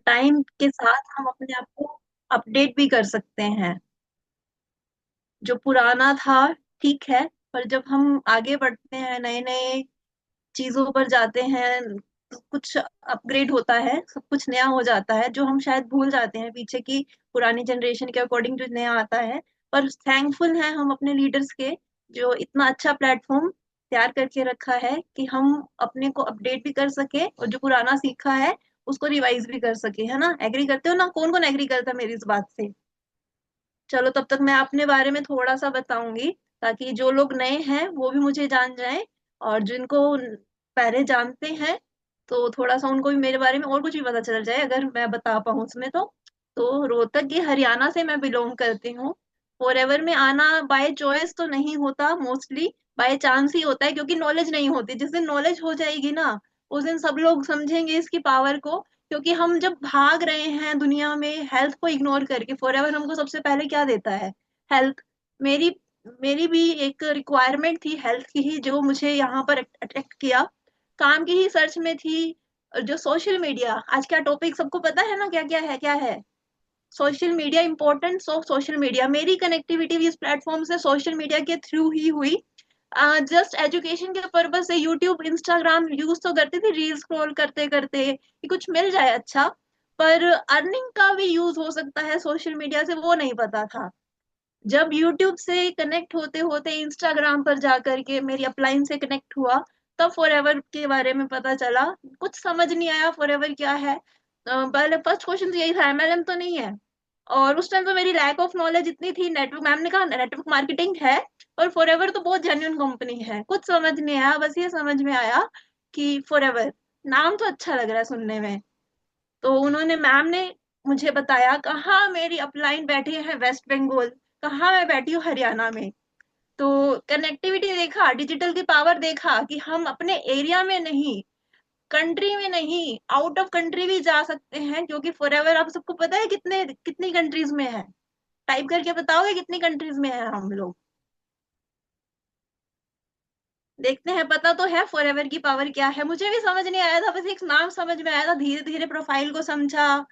Time के साथ हम अपने आप को अपडेट भी कर सकते हैं। जो पुराना था ठीक है, पर जब हम आगे बढ़ते हैं, नए नए चीजों पर जाते हैं, तो कुछ अपग्रेड होता है, सब कुछ नया हो जाता है, जो हम शायद भूल जाते हैं पीछे की पुरानी जनरेशन के अकॉर्डिंग जो नया आता है। पर थैंकफुल हैं हम अपने लीडर्स के, जो इतना अच्छा प्लेटफॉर्म तैयार करके रखा है कि हम अपने को अपडेट भी कर सके और जो पुराना सीखा है उसको रिवाइज भी कर सके। है ना? एग्री करते हो ना? कौन कौन एग्री करता है मेरी इस बात से? चलो, तब तक मैं अपने बारे में थोड़ा सा बताऊंगी, ताकि जो लोग नए हैं वो भी मुझे जान जाएं, और जिनको पहले जानते हैं तो थोड़ा सा उनको भी मेरे बारे में और कुछ भी पता चल जाए, अगर मैं बता पाऊँ उसमें तो रोहतक के हरियाणा से मैं बिलोंग करती हूँ। फॉर में आना बाय चॉइस तो नहीं होता, मोस्टली बाय चांस ही होता है, क्योंकि नॉलेज नहीं होती। जिस दिन नॉलेज हो जाएगी ना, उस दिन सब लोग समझेंगे इसकी पावर को। क्योंकि हम जब भाग रहे हैं दुनिया में हेल्थ को इग्नोर करके, फॉरएवर हमको सबसे पहले क्या देता है? हेल्थ। मेरी मेरी भी एक रिक्वायरमेंट थी हेल्थ की ही, जो मुझे यहाँ पर अट्रैक्ट किया। काम की ही सर्च में थी। और जो सोशल मीडिया आज का टॉपिक सबको पता है ना, क्या क्या है, क्या है? Social media, importance of social media. मेरी कनेक्टिविटी भी इस प्लेटफॉर्म से सोशल मीडिया के थ्रू ही हुई। जस्ट एजुकेशन के पर्पज से यूट्यूब इंस्टाग्राम यूज तो करती थी, रील स्क्रॉल करते करते कि कुछ मिल जाए अच्छा। पर अर्निंग का भी यूज हो सकता है सोशल मीडिया से, वो नहीं पता था। जब यूट्यूब से कनेक्ट होते होते इंस्टाग्राम पर जाकर के मेरी अपलाइन से कनेक्ट हुआ, तब फॉरएवर के बारे में पता चला। कुछ समझ नहीं आया फॉरएवर क्या है। पहले फर्स्ट क्वेश्चन तो यही था, एमएलएम तो नहीं है? और उस टाइम तो मेरी लैक ऑफ नॉलेज इतनी थी, नेटवर्क मैम ने कहा नेटवर्क मार्केटिंग है, और फॉरएवर तो बहुत जेन्युइन कंपनी है। कुछ समझ नहीं आया, बस ये समझ में आया कि फॉरएवर नाम तो अच्छा लग रहा है सुनने में। तो उन्होंने मैम ने मुझे बताया कहाँ मेरी अपलाइन बैठी है, वेस्ट बंगाल, कहाँ मैं बैठी हूँ, हरियाणा में। तो कनेक्टिविटी देखा, डिजिटल की पावर देखा कि हम अपने एरिया में नहीं, कंट्री में नहीं, आउट ऑफ कंट्री भी जा सकते हैं। क्योंकि फॉरएवर आप सबको पता है कितने कितनी कंट्रीज में है? टाइप करके बताओगे कितनी कंट्रीज में है हम लोग? देखते हैं, पता तो है फॉरएवर की पावर क्या है। मुझे भी समझ नहीं आया था, बस एक नाम समझ में आया था, धीरे धीरे प्रोफाइल को समझा।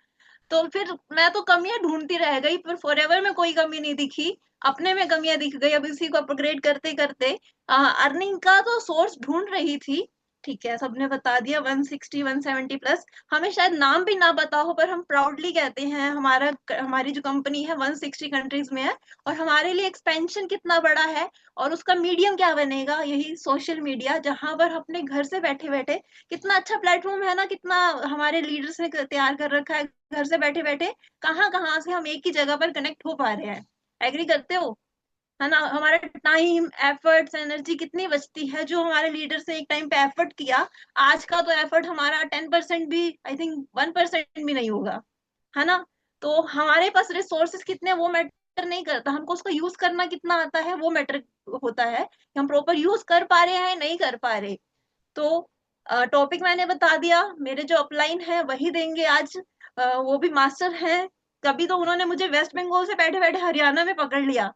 तो फिर मैं तो कमियां ढूंढती रह गई, पर फॉरएवर में कोई कमी नहीं दिखी। अपने में कमियां दिख गई। अब इसी को अपग्रेड करते करते अर्निंग का तो सोर्स ढूंढ रही थी। ठीक है, सबने बता दिया 160 170 प्लस। हमें शायद नाम भी ना पता हो, पर हम प्राउडली कहते हैं हमारी जो कंपनी है 160 कंट्रीज में है। और हमारे लिए एक्सपेंशन कितना बड़ा है, और उसका मीडियम क्या बनेगा? यही सोशल मीडिया, जहां पर अपने घर से बैठे बैठे, कितना अच्छा प्लेटफॉर्म है ना, कितना हमारे लीडर्स ने तैयार कर रखा है। घर से बैठे बैठे कहाँ कहाँ से हम एक ही जगह पर कनेक्ट हो पा रहे हैं। एग्री करते हो? है ना? हमारा टाइम, एफर्ट्स, एनर्जी कितनी बचती है, जो हमारे लीडर्स ने एक टाइम पे एफर्ट किया। आज का तो एफर्ट हमारा 10% भी, आई थिंक 1% भी नहीं होगा। है ना? तो हमारे पास रिसोर्सेस कितने, वो मैटर नहीं करता, हमको उसको यूज करना कितना आता है वो मैटर होता है, कि हम प्रॉपर यूज कर पा रहे हैं नहीं कर पा रहे। तो टॉपिक मैंने बता दिया, मेरे जो अपलाइन है वही देंगे आज। वो भी मास्टर हैं। कभी तो उन्होंने मुझे वेस्ट बंगाल से बैठे बैठे हरियाणा में पकड़ लिया।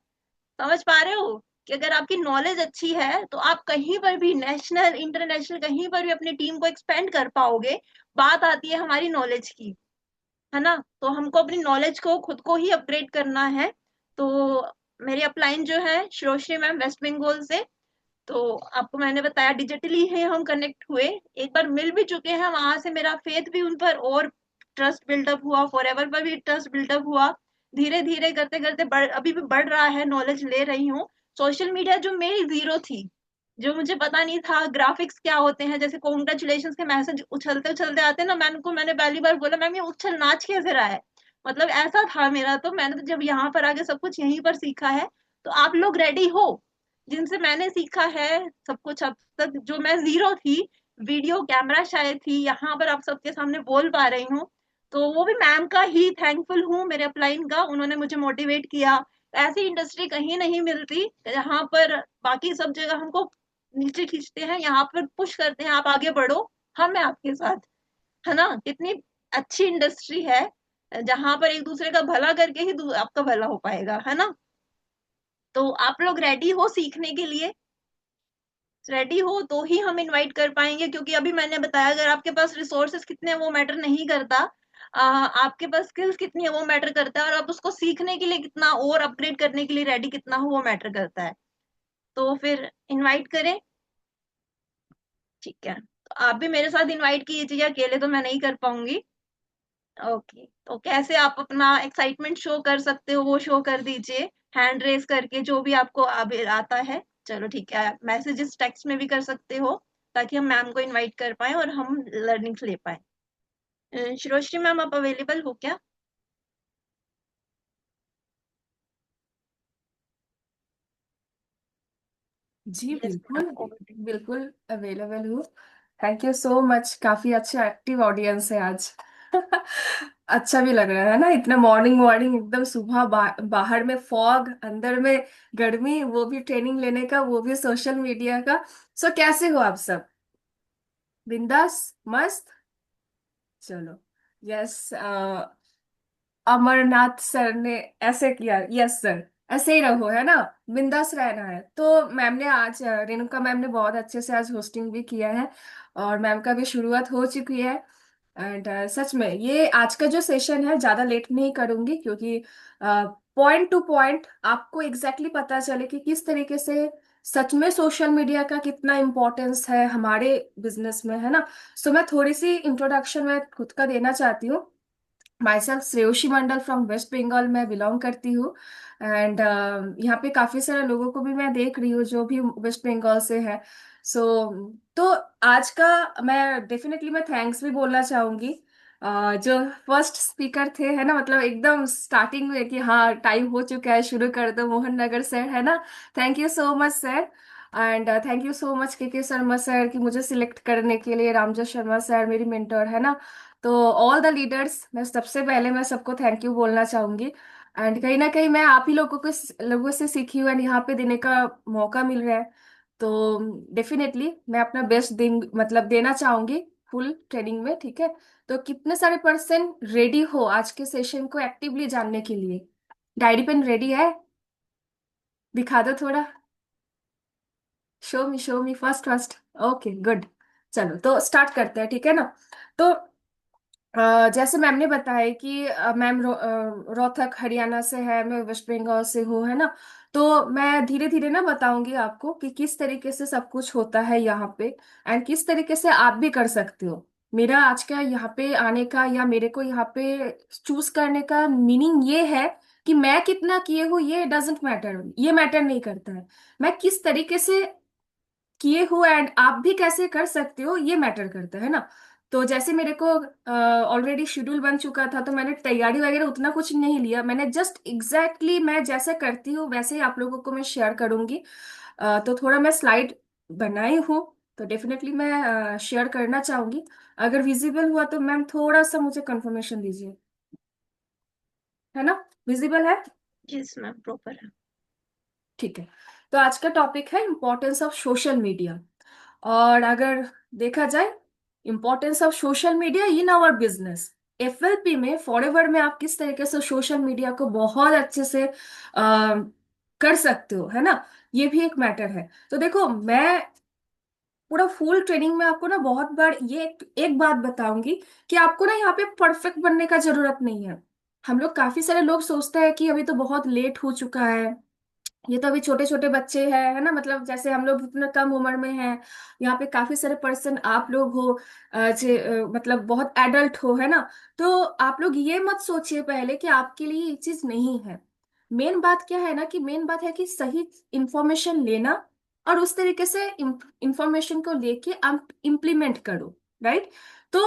समझ पा रहे हो कि अगर आपकी नॉलेज अच्छी है तो आप कहीं पर भी, नेशनल इंटरनेशनल, कहीं पर भी अपनी टीम को एक्सपेंड कर पाओगे। बात आती है हमारी नॉलेज की। है ना? तो हमको अपनी नॉलेज को खुद को ही अपग्रेड करना है। तो मेरी अपलाइन जो है श्रोश्री मैम, वेस्ट बंगाल से। तो आपको मैंने बताया डिजिटली ही हम कनेक्ट हुए, एक बार मिल भी चुके हैं। वहां से मेरा फेथ भी उन पर और ट्रस्ट बिल्डअप हुआ, फॉरएवर पर भी ट्रस्ट बिल्डअप हुआ। धीरे धीरे करते करते अभी भी बढ़ रहा है, नॉलेज ले रही हूँ। सोशल मीडिया जो मेरी जीरो थी, जो मुझे पता नहीं था ग्राफिक्स क्या होते हैं, जैसे कॉन्ग्रेचुलेशन के मैसेज उछलते उछलते आते हैं ना, मैंने पहली बार बोला मैम ये उछल नाच कैसे रहा है। मतलब ऐसा था मेरा। तो मैंने तो जब यहाँ पर आके सब कुछ यहीं पर सीखा है। तो आप लोग रेडी हो? जिनसे मैंने सीखा है सब कुछ अब तक, जो मैं जीरो थी, वीडियो कैमरा शायद थी, यहाँ पर आप सबके सामने बोल पा रही हूँ। तो वो भी मैम का ही थैंकफुल हूँ, मेरे अपलाइन का। उन्होंने मुझे मोटिवेट किया। ऐसी इंडस्ट्री कहीं नहीं मिलती जहाँ पर बाकी सब जगह हमको नीचे खींचते हैं, यहाँ पर पुश करते हैं आप आगे बढ़ो, हम है आपके साथ। है ना? कितनी अच्छी इंडस्ट्री है, जहां पर एक दूसरे का भला करके ही आपका भला हो पाएगा। है ना? तो आप लोग रेडी हो सीखने के लिए? रेडी हो तो ही हम इनवाइट कर पाएंगे, क्योंकि अभी मैंने बताया अगर आपके पास रिसोर्सेस कितने हैं, वो मैटर नहीं करता। आपके पास स्किल्स कितनी है वो मैटर करता है, और आप उसको सीखने के लिए कितना और अपग्रेड करने के लिए रेडी कितना हो वो मैटर करता है। तो फिर इनवाइट करें। ठीक है, तो आप भी मेरे साथ इनवाइट कीजिए, अकेले तो मैं नहीं कर पाऊंगी। ओके, तो कैसे आप अपना एक्साइटमेंट शो कर सकते हो वो शो कर दीजिए, हैंड रेस करके, जो भी आपको अब आता है। चलो ठीक है, मैसेजेस टेक्स्ट में भी कर सकते हो, ताकि हम मैम को इनवाइट कर पाए और हम लर्निंग्स ले पाए। शिरोश्री मैम, आप अवेलेबल हो क्या? जी यस बिल्कुल। मैम, ओवर टू बिल्कुल अवेलेबल हूँ। थैंक यू सो मच, काफी अच्छा एक्टिव ऑडियंस है आज। अच्छा भी लग रहा है ना, इतना मॉर्निंग मॉर्निंग एकदम सुबह, बाहर में फॉग, अंदर में गर्मी, वो भी ट्रेनिंग लेने का, वो भी सोशल मीडिया का। सो कैसे हो आप सब? बिंदास? मस्त? चलो। यस। अमरनाथ सर ने ऐसे किया, यस सर। ऐसे ही रहो, है ना, बिंदास रहना है। तो मैम ने आज, रेणुका मैम ने बहुत अच्छे से आज होस्टिंग भी किया है, और मैम का भी शुरुआत हो चुकी है। एंड सच में ये आज का जो सेशन है, ज्यादा लेट नहीं करूंगी, क्योंकि पॉइंट टू पॉइंट आपको एग्जैक्टली पता चले कि किस तरीके से सच में सोशल मीडिया का कितना इम्पोर्टेंस है हमारे बिजनेस में, है ना। सो मैं थोड़ी सी इंट्रोडक्शन में खुद का देना चाहती हूँ। Myself Shreyoshi Mandal from West Bengal मैं बिलोंग करती हूँ। एंड यहाँ पे काफी सारे लोगों को भी मैं देख रही हूँ जो भी वेस्ट बंगाल से है। सो तो आज का मैं डेफिनेटली मैं थैंक्स भी बोलना चाहूंगी। जो फर्स्ट स्पीकर थे, है ना, मतलब एकदम स्टार्टिंग में कि हाँ टाइम हो चुका है, शुरू कर दो, मोहन नगर सर, है ना। Thank you so much sir. And thank you so much के शर्मा सर कि मुझे सिलेक्ट करने के लिए, रामजो शर्मा सर मेरी मेंटर, है ना। तो ऑल द लीडर्स, मैं सबसे पहले मैं सबको थैंक यू बोलना चाहूंगी। एंड कहीं ना कहीं मैं आप ही लोगों से सीखी हूँ, एंड यहाँ पे देने का मौका मिल रहा है। तो डेफिनेटली मैं अपना बेस्ट दिन मतलब देना चाहूंगी फुल ट्रेनिंग में, ठीक है। तो कितने सारे पर्सन रेडी हो आज के सेशन को एक्टिवली जानने के लिए? डायरी पेन रेडी है? दिखा दो थोड़ा। शो मी फर्स्ट फर्स्ट। Okay good. चलो तो स्टार्ट करते हैं, ठीक है ना। तो जैसे मैम ने बताया कि मैम रोहतक हरियाणा से है, मैं वेस्ट बंगाल से हूँ, है ना। तो मैं धीरे धीरे ना बताऊंगी आपको कि किस तरीके से सब कुछ होता है यहाँ पे, एंड किस तरीके से आप भी कर सकते हो। मेरा आज का यहाँ पे आने का या मेरे को यहाँ पे चूज करने का मीनिंग ये है कि मैं कितना किए हूँ ये डजेंट मैटर, ये मैटर नहीं करता है। मैं किस तरीके से किए हो एंड आप भी कैसे कर सकते हो ये मैटर करता है ना। तो जैसे मेरे को ऑलरेडी शेड्यूल बन चुका था, तो मैंने तैयारी वगैरह उतना कुछ नहीं लिया, मैंने जस्ट मैं जैसे करती हूँ वैसे ही आप लोगों को मैं शेयर करूंगी। तो थोड़ा मैं स्लाइड बनाई हूँ, तो डेफिनेटली मैं शेयर करना चाहूंगी। अगर विजिबल हुआ तो मैम थोड़ा सा मुझे कंफर्मेशन दीजिए, है ना, विजिबल है? यस मैम, प्रॉपर है। ठीक है। तो आज का टॉपिक है इम्पोर्टेंस ऑफ सोशल मीडिया। और अगर देखा जाए, importance of social media in our business, FLP में, फॉरएवर में आप किस तरीके से सोशल मीडिया को बहुत अच्छे से कर सकते हो, है ना। ये भी एक मैटर है। तो देखो, मैं पूरा फुल ट्रेनिंग में आपको ना बहुत बार ये एक बात बताऊंगी कि आपको ना यहाँ पे परफेक्ट बनने का जरूरत नहीं है। हम लोग, काफी सारे लोग सोचते हैं कि अभी तो बहुत लेट हो चुका है, ये तो अभी छोटे छोटे बच्चे हैं, है ना, मतलब जैसे हम लोग इतना कम उम्र में हैं। यहाँ पे काफी सारे पर्सन आप लोग हो, मतलब बहुत एडल्ट हो, है ना। तो आप लोग ये मत सोचिए पहले कि आपके लिए ये चीज नहीं है। मेन बात क्या है ना, कि मेन बात है कि सही इंफॉर्मेशन लेना, और उस तरीके से इंफॉर्मेशन को लेके आप इम्प्लीमेंट करो, राइट। तो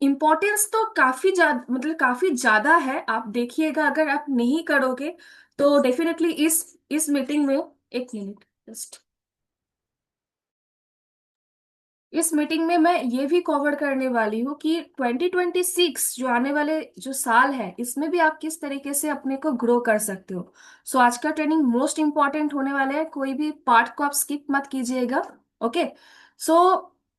इम्पोर्टेंस तो काफी ज्यादा, मतलब काफी ज्यादा है, आप देखिएगा, अगर आप नहीं करोगे तो डेफिनेटली इस मीटिंग में, एक मिनट जस्ट, इस मीटिंग में मैं ये भी कवर करने वाली हूँ कि 2026 जो आने वाले जो साल है, इसमें भी आप किस तरीके से अपने को ग्रो कर सकते हो। सो आज का ट्रेनिंग मोस्ट इंपॉर्टेंट होने वाला है, कोई भी पार्ट को आप स्किप मत कीजिएगा। ओके। सो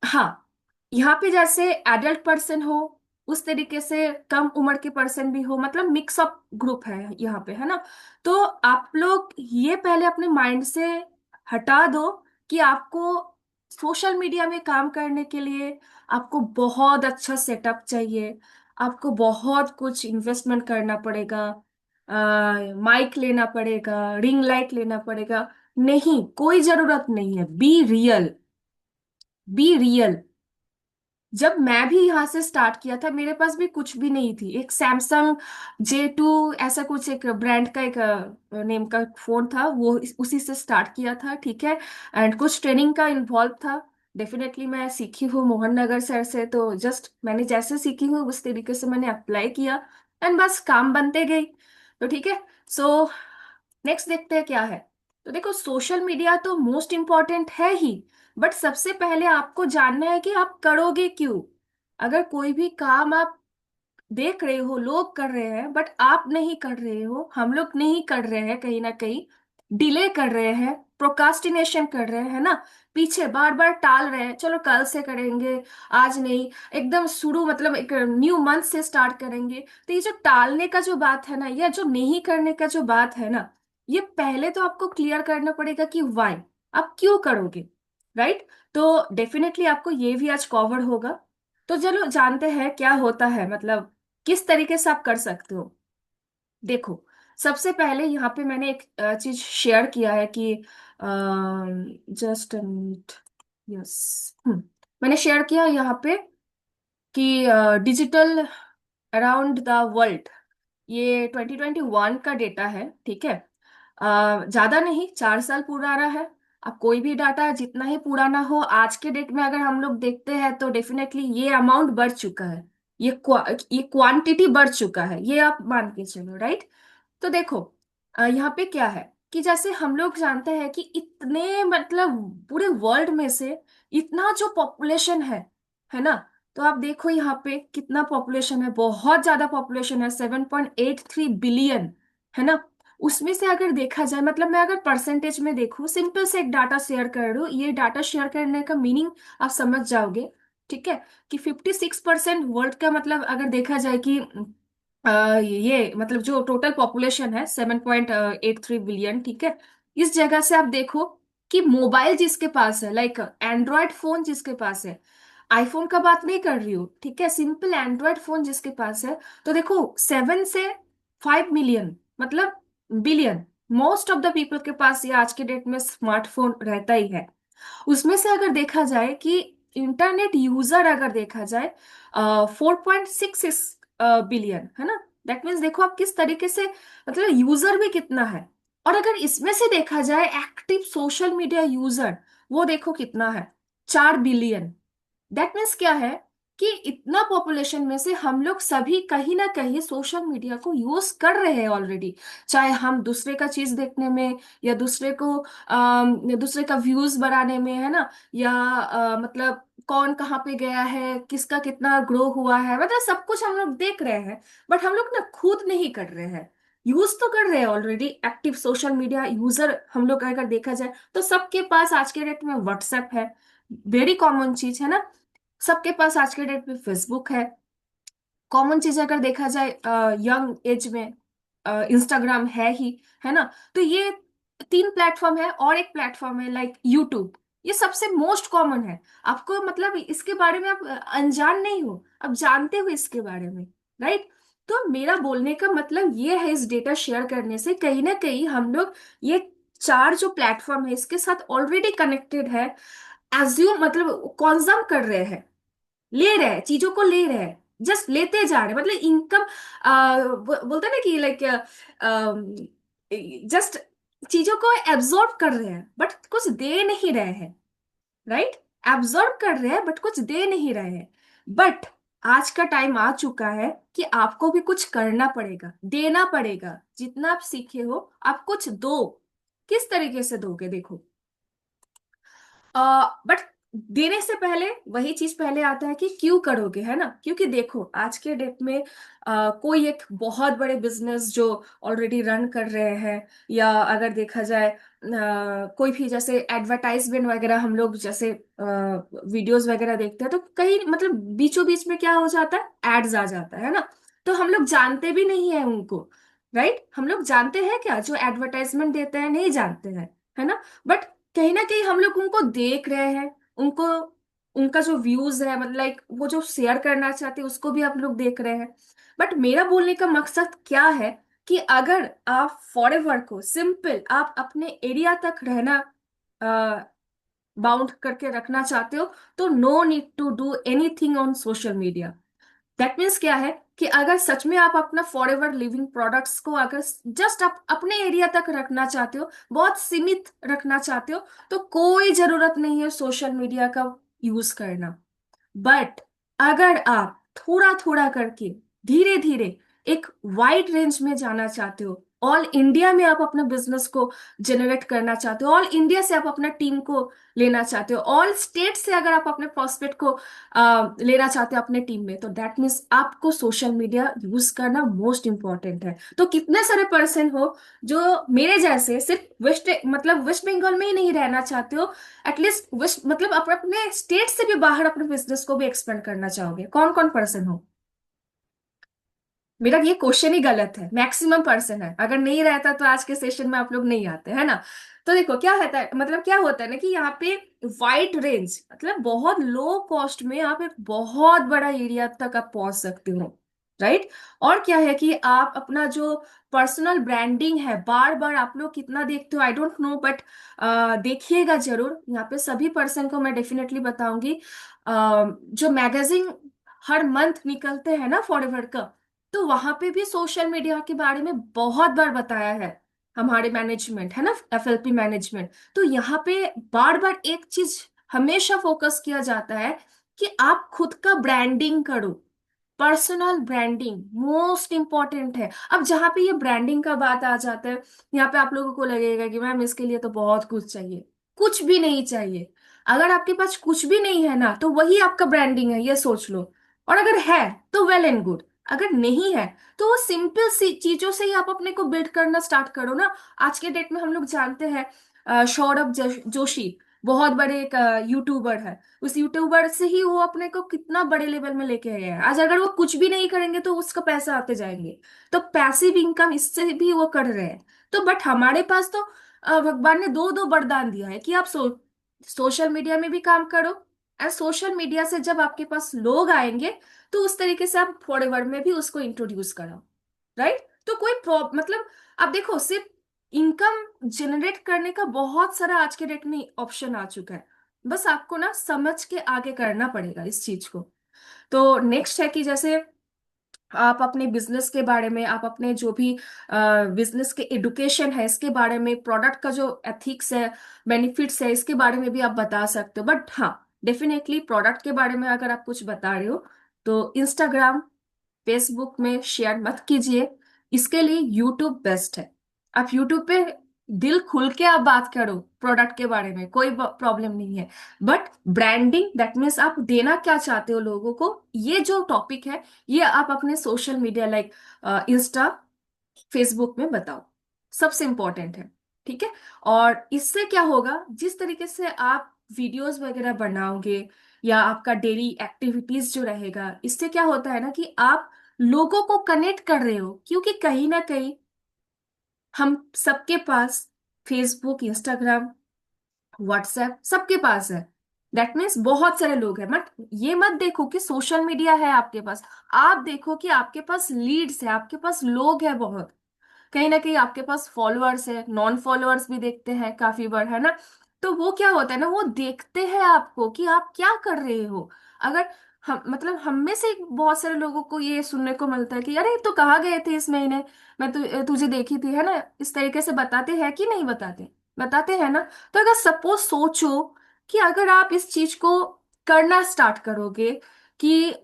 हाँ, यहाँ पे जैसे एडल्ट पर्सन हो, उस तरीके से कम उम्र के पर्सन भी हो, मतलब मिक्स अप ग्रुप है यहाँ पे, है ना। तो आप लोग ये पहले अपने माइंड से हटा दो कि आपको सोशल मीडिया में काम करने के लिए आपको बहुत अच्छा सेटअप चाहिए, आपको बहुत कुछ इन्वेस्टमेंट करना पड़ेगा, माइक लेना पड़ेगा, रिंग लाइट लेना पड़ेगा। नहीं, कोई जरूरत नहीं है। Be real, be real. जब मैं भी यहाँ से स्टार्ट किया था, मेरे पास भी कुछ भी नहीं थी। एक सैमसंग J2 ऐसा कुछ एक ब्रांड का एक नेम का फोन था, वो उसी से स्टार्ट किया था, ठीक है। एंड कुछ ट्रेनिंग का इन्वॉल्व था। डेफिनेटली मैं सीखी हूँ मोहन नगर सर से, तो जस्ट मैंने जैसे सीखी हूँ उस तरीके से मैंने अप्लाई किया, एंड बस काम बनते गई। तो ठीक है। सो नेक्स्ट देखते हैं क्या है। तो देखो, सोशल मीडिया तो मोस्ट इम्पॉर्टेंट है ही, बट सबसे पहले आपको जानना है कि आप करोगे क्यों। अगर कोई भी काम आप देख रहे हो लोग कर रहे हैं बट आप नहीं कर रहे हो, हम लोग नहीं कर रहे हैं, कहीं ना कहीं डिले कर रहे हैं, प्रोकास्टिनेशन कर रहे हैं ना, पीछे बार बार टाल रहे हैं, चलो कल से करेंगे, आज नहीं, एकदम शुरू मतलब एक न्यू मंथ से स्टार्ट करेंगे। तो ये जो टालने का जो बात है ना, या जो नहीं करने का जो बात है ना, ये पहले तो आपको क्लियर करना पड़ेगा कि वाई, आप क्यों करोगे, राइट। तो डेफिनेटली आपको ये भी आज कवर होगा। तो चलो जानते हैं क्या होता है, मतलब किस तरीके से आप कर सकते हो। देखो, सबसे पहले यहाँ पे मैंने एक चीज शेयर किया है कि जस्ट मिनट, यस, मैंने शेयर किया यहाँ पे कि डिजिटल अराउंड द वर्ल्ड, ये 2021 का डेटा है, ठीक है। ज्यादा नहीं, 4 साल पुराना है। अब कोई भी डाटा जितना ही पुराना हो, आज के डेट में अगर हम लोग देखते हैं तो डेफिनेटली ये अमाउंट बढ़ चुका है, ये क्वांटिटी बढ़ चुका है, ये आप मान के चलो, राइट। तो देखो, यहाँ पे क्या है कि जैसे हम लोग जानते हैं कि इतने मतलब पूरे वर्ल्ड में से इतना जो पॉपुलेशन है ना। तो आप देखो यहाँ पे कितना पॉपुलेशन है, बहुत ज्यादा पॉपुलेशन है, 7.83 बिलियन, है ना। उसमें से अगर देखा जाए, मतलब मैं अगर परसेंटेज में देखूं, सिंपल से एक डाटा शेयर कर रही हूँ, ये डाटा शेयर करने का मीनिंग आप समझ जाओगे, ठीक है। कि 56% वर्ल्ड का, मतलब अगर देखा जाए कि ये मतलब जो टोटल पॉपुलेशन है 7.83 बिलियन, ठीक है। इस जगह से आप देखो कि मोबाइल जिसके पास है, लाइक एंड्रॉयड फोन जिसके पास है, आईफोन का बात नहीं कर रही हूँ, ठीक है, सिंपल एंड्रॉयड फोन जिसके पास है, तो देखो 7 से 5 मिलियन, मतलब billion, most of the people के पास ये आज के डेट में स्मार्टफोन रहता ही है। उसमें से अगर देखा जाए कि इंटरनेट यूजर अगर देखा जाए 4.66 बिलियन, है ना। दैट मीन्स देखो आप किस तरीके से, मतलब यूजर भी कितना है। और अगर इसमें से देखा जाए एक्टिव सोशल मीडिया यूजर, वो देखो कितना है, 4 बिलियन। दैट मीन्स क्या है कि इतना पॉपुलेशन में से हम लोग सभी कहीं ना कहीं सोशल मीडिया को यूज कर रहे हैं ऑलरेडी। चाहे हम दूसरे का चीज देखने में, या दूसरे का व्यूज बढ़ाने में, है ना, या मतलब कौन कहाँ पे गया है, किसका कितना ग्रो हुआ है, मतलब सब कुछ हम लोग देख रहे हैं। बट हम लोग ना खुद नहीं कर रहे हैं, यूज तो कर रहे हैं already. Active social media user हम लोग अगर देखा जाए तो सबके पास आज के डेट में व्हाट्सएप है, वेरी कॉमन चीज है ना। सबके पास आज के डेट में फेसबुक है, कॉमन चीज अगर देखा जाए यंग एज में इंस्टाग्राम है ही, है ना। तो ये 3 प्लेटफॉर्म है, और एक प्लेटफॉर्म है लाइक यूट्यूब, ये सबसे मोस्ट कॉमन है। आपको मतलब इसके बारे में आप अनजान नहीं हो, आप जानते हो इसके बारे में, राइट। तो मेरा बोलने का मतलब ये है, इस डेटा शेयर करने से कहीं ना कहीं हम लोग ये 4 जो प्लेटफॉर्म है इसके साथ ऑलरेडी कनेक्टेड है, एज्यूम मतलब कॉन्जम कर रहे हैं, ले रहे हैं, चीजों को ले रहे हैं, जस्ट लेते जा रहे हैं, मतलब इनकम, बोलते हैं ना कि लाइक जस्ट चीजों को एब्जॉर्ब कर रहे हैं बट कुछ दे नहीं रहे हैं, राइट। एब्जॉर्ब कर रहे हैं बट कुछ दे नहीं रहे हैं। बट आज का टाइम आ चुका है कि आपको भी कुछ करना पड़ेगा, देना पड़ेगा, जितना आप सीखे हो आप कुछ दो। किस तरीके से दोगे, देखो, बट देने से पहले वही चीज पहले आता है कि क्यों करोगे, है ना। क्योंकि देखो आज के डेट में कोई एक बहुत बड़े बिजनेस जो ऑलरेडी रन कर रहे हैं, या अगर देखा जाए कोई भी जैसे एडवर्टाइजमेंट वगैरह, हम लोग जैसे वीडियोस वगैरह देखते हैं तो कहीं मतलब बीचों बीच में क्या हो जाता है, एड्स आ जाता है ना। तो हम लोग जानते भी नहीं है उनको, राइट। हम लोग जानते हैं क्या, जो एडवर्टाइजमेंट देते हैं नहीं जानते हैं, है ना। बट कहीं ना कहीं हम लोग उनको देख रहे हैं, उनको उनका जो व्यूज है, मतलब लाइक वो जो शेयर करना चाहते हैं उसको भी आप लोग देख रहे हैं। बट मेरा बोलने का मकसद क्या है कि अगर आप फॉरएवर को सिंपल आप अपने एरिया तक रहना बाउंड करके रखना चाहते हो, तो no need to do anything on social media. That means क्या है कि अगर सच में आप अपना फॉर एवर लिविंग प्रोडक्ट्स को अगर जस्ट आप अपने एरिया तक रखना चाहते हो, बहुत सीमित रखना चाहते हो, तो कोई जरूरत नहीं है सोशल मीडिया का यूज करना। बट अगर आप थोड़ा थोड़ा करके धीरे धीरे एक वाइड रेंज में जाना चाहते हो, ऑल इंडिया में आप अपना बिजनेस को जनरेट करना चाहते हो, ऑल इंडिया से आप अपना टीम को लेना चाहते हो, ऑल स्टेट से अगर आप अपने प्रोस्पेक्ट को लेना चाहते हो अपने टीम में, तो दैट मीन्स आपको सोशल मीडिया यूज करना मोस्ट इंपॉर्टेंट है। तो कितने सारे पर्सन हो जो मेरे जैसे सिर्फ वेस्ट बंगाल में ही नहीं रहना चाहते हो, एटलीस्ट विश मतलब अपने स्टेट से भी बाहर अपने बिजनेस को भी एक्सपेंड करना चाहोगे? कौन कौन पर्सन हो? मेरा ये क्वेश्चन ही गलत है, मैक्सिमम पर्सन है। अगर नहीं रहता तो आज के सेशन में आप लोग नहीं आते, है ना? तो देखो क्या होता है, मतलब क्या होता है ना कि यहाँ पे वाइड रेंज मतलब बहुत लो कॉस्ट में आप एक बहुत बड़ा एरिया तक आप पहुंच सकते हो, राइट? और क्या है कि आप अपना जो पर्सनल ब्रांडिंग है, बार बार आप लोग कितना देखते हो आई डोंट नो, बट देखिएगा जरूर। यहाँ पे सभी पर्सन को मैं डेफिनेटली बताऊंगी, जो मैगजीन हर मंथ निकलते हैं ना फॉरएवर का, तो वहां पे भी सोशल मीडिया के बारे में बहुत बार बताया है हमारे मैनेजमेंट, है ना, एफएलपी मैनेजमेंट। तो यहाँ पे बार बार एक चीज हमेशा फोकस किया जाता है कि आप खुद का ब्रांडिंग करो। पर्सनल ब्रांडिंग मोस्ट इंपॉर्टेंट है। अब जहाँ पे ये ब्रांडिंग का बात आ जाता है, यहाँ पे आप लोगों को लगेगा कि मैम इसके लिए तो बहुत कुछ चाहिए। कुछ भी नहीं चाहिए। अगर आपके पास कुछ भी नहीं है ना, तो वही आपका ब्रांडिंग है, ये सोच लो। और अगर है तो वेल एंड गुड, अगर नहीं है तो वो सिंपल सी चीजों से ही आप अपने को बिल्ड करना स्टार्ट करो ना। आज के डेट में हम लोग जानते हैं सौरभ जोशी बहुत बड़े एक यूट्यूबर है। उस यूट्यूबर से ही वो अपने को कितना बड़े लेवल में लेके गए हैं। आज अगर वो कुछ भी नहीं करेंगे तो उसका पैसा आते जाएंगे। तो पैसिव इनकम इससे भी वो कर रहे हैं। तो बट हमारे पास तो भगवान ने दो दो वरदान दिया है कि आप सोशल मीडिया में भी काम करो, एंड सोशल मीडिया से जब आपके पास लोग आएंगे तो उस तरीके से आप फॉरएवर में भी उसको इंट्रोड्यूस कराओ, राइट? तो कोई मतलब आप देखो, सिर्फ इनकम जनरेट करने का बहुत सारा आज के डेट में ऑप्शन आ चुका है। बस आपको ना समझ के आगे करना पड़ेगा इस चीज को। तो नेक्स्ट है कि जैसे आप अपने बिजनेस के बारे में, आप अपने जो भी बिजनेस के एडुकेशन है इसके बारे में, प्रोडक्ट का जो एथिक्स है, बेनिफिट्स है, इसके बारे में भी आप बता सकते हो। बट हाँ, डेफिनेटली प्रोडक्ट के बारे में अगर आप कुछ बता रहे हो तो इंस्टाग्राम फेसबुक में शेयर मत कीजिए। इसके लिए यूट्यूब बेस्ट है। आप यूट्यूब पे दिल खुल के आप बात करो प्रोडक्ट के बारे में, कोई प्रॉब्लम नहीं है। बट ब्रांडिंग दैट मीन्स आप देना क्या चाहते हो लोगों को, ये जो टॉपिक है ये आप अपने social media like Insta Facebook में बताओ। सबसे इंपॉर्टेंट है, ठीक है? और इससे क्या होगा, जिस तरीके से आप वीडियोस वगैरह बनाओगे या आपका डेली एक्टिविटीज जो रहेगा, इससे क्या होता है ना कि आप लोगों को कनेक्ट कर रहे हो। क्योंकि कहीं ना कहीं हम सबके पास फेसबुक, इंस्टाग्राम, व्हाट्सएप सबके पास है। दैट मीन्स बहुत सारे लोग हैं। मत ये मत देखो कि सोशल मीडिया है आपके पास, आप देखो कि आपके पास लीड्स है, आपके पास लोग हैं बहुत। कहीं ना कहीं आपके पास फॉलोअर्स है, नॉन फॉलोअर्स भी देखते हैं काफी बार, है ना? तो वो क्या होता है ना, वो देखते हैं आपको कि आप क्या कर रहे हो। अगर हम मतलब हम में से बहुत सारे लोगों को ये सुनने को मिलता है कि अरे तो कहाँ गए थे इस महीने, मैं तो तुझे देखी थी, है ना? इस तरीके से बताते हैं कि नहीं बताते? बताते हैं ना? तो अगर सपोज सोचो कि अगर आप इस चीज को करना स्टार्ट करोगे कि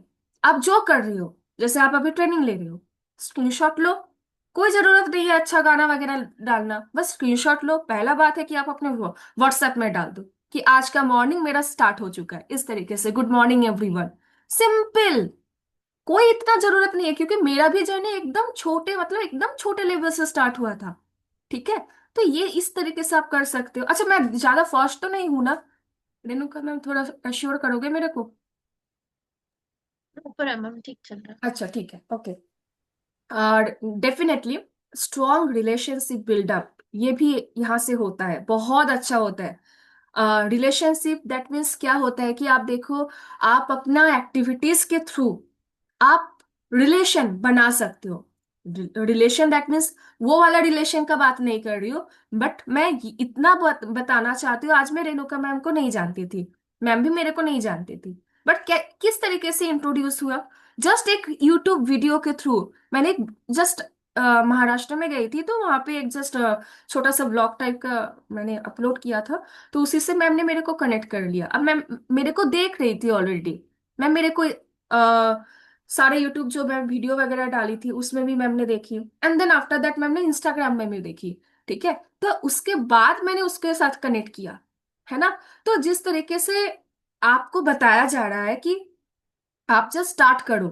आप जो कर रहे हो, जैसे आप अभी ट्रेनिंग ले रहे हो, स्क्रीनशॉट लो। कोई जरूरत नहीं है अच्छा गाना वगैरह डालना, बस स्क्रीनशॉट लो। पहला बात है कि आप अपने व्हाट्सएप में डाल दो कि आज का मॉर्निंग मेरा स्टार्ट हो चुका है इस तरीके से, गुड मॉर्निंग एवरीवन। सिंपल। कोई इतना जरूरत नहीं है, क्योंकि मेरा भी जर्नी एकदम छोटे मतलब एकदम छोटे लेवल से स्टार्ट हुआ था, ठीक है? तो ये इस तरीके से आप कर सकते हो। अच्छा, मैं ज्यादा फास्ट तो नहीं हूं ना रेणुका मैम? थोड़ा अश्योर करोगे मेरे को? ऊपर है मैम, ठीक चल रहा अच्छा ठीक है, ओके। और डेफिनेटली स्ट्रॉन्ग रिलेशनशिप बिल्डअप ये भी यहाँ से होता है, बहुत अच्छा होता है। रिलेशनशिप दैट मीन्स क्या होता है कि आप देखो, आप अपना एक्टिविटीज के थ्रू आप रिलेशन बना सकते हो। रिलेशन दैट मीन्स वो वाला रिलेशन का बात नहीं कर रही हूँ, बट मैं इतना बताना चाहती हूँ। आज मैं रेणुका मैम को नहीं जानती थी, मैम भी मेरे को नहीं जानती थी, बट किस तरीके से इंट्रोड्यूस हुआ, जस्ट एक यूट्यूब वीडियो के थ्रू। मैंने जस्ट महाराष्ट्र में गई थी, तो वहां पे एक जस्ट छोटा सा ब्लॉग टाइप का मैंने अपलोड किया था, तो उसी से मैम ने मेरे को कनेक्ट कर लिया। अब मैम मेरे को देख रही थी ऑलरेडी, मैम मेरे को सारे यूट्यूब जो मैं वीडियो वगैरह डाली थी उसमें भी मैम ने देखी, and then after that ma'am ने इंस्टाग्राम में भी देखी। ठीक है, तो उसके बाद मैंने उसके साथ कनेक्ट किया, है ना। तो जिस तरीके से आपको बताया जा रहा है कि आप जस्ट स्टार्ट करो,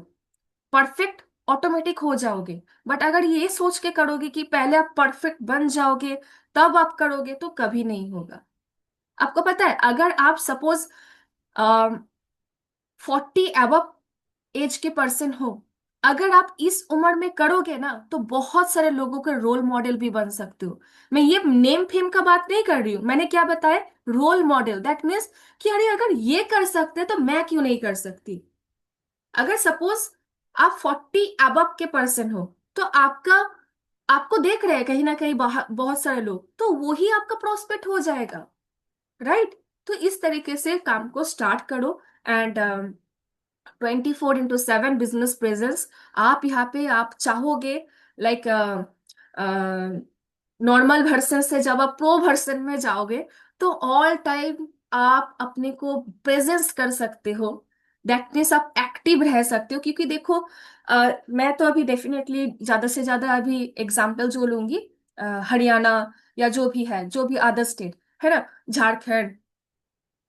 परफेक्ट ऑटोमेटिक हो जाओगे। बट अगर ये सोच के करोगे कि पहले आप परफेक्ट बन जाओगे तब आप करोगे, तो कभी नहीं होगा। आपको पता है, अगर आप सपोज 40 एबव एज के पर्सन हो, अगर आप इस उम्र में करोगे ना, तो बहुत सारे लोगों के रोल मॉडल भी बन सकते हो। मैं ये नेम फेम का बात नहीं कर रही हूँ, मैंने क्या बताया, रोल मॉडल दैट मीन्स कि अरे अगर ये कर सकते हैं तो मैं क्यों नहीं कर सकती। अगर सपोज आप 40 अबव के पर्सन हो, तो आपका आपको देख रहे हैं कहीं ना कहीं बहुत सारे लोग, तो वो ही आपका प्रोस्पेक्ट हो जाएगा, राइट। तो इस तरीके से काम को स्टार्ट करो, एंड 24/7 बिजनेस प्रेजेंस। आप यहाँ पे आप चाहोगे लाइक नॉर्मल वर्सन से जब आप प्रो वर्सन में जाओगे, तो ऑल टाइम आप अपने को प्रेजेंस कर सकते हो। दैट मीन्स आप एक्टिव रह सकते हो, क्योंकि देखो मैं तो अभी डेफिनेटली ज्यादा से ज्यादा अभी एग्जाम्पल जो लूंगी, हरियाणा या जो भी है, जो भी अदर स्टेट है ना, झारखंड,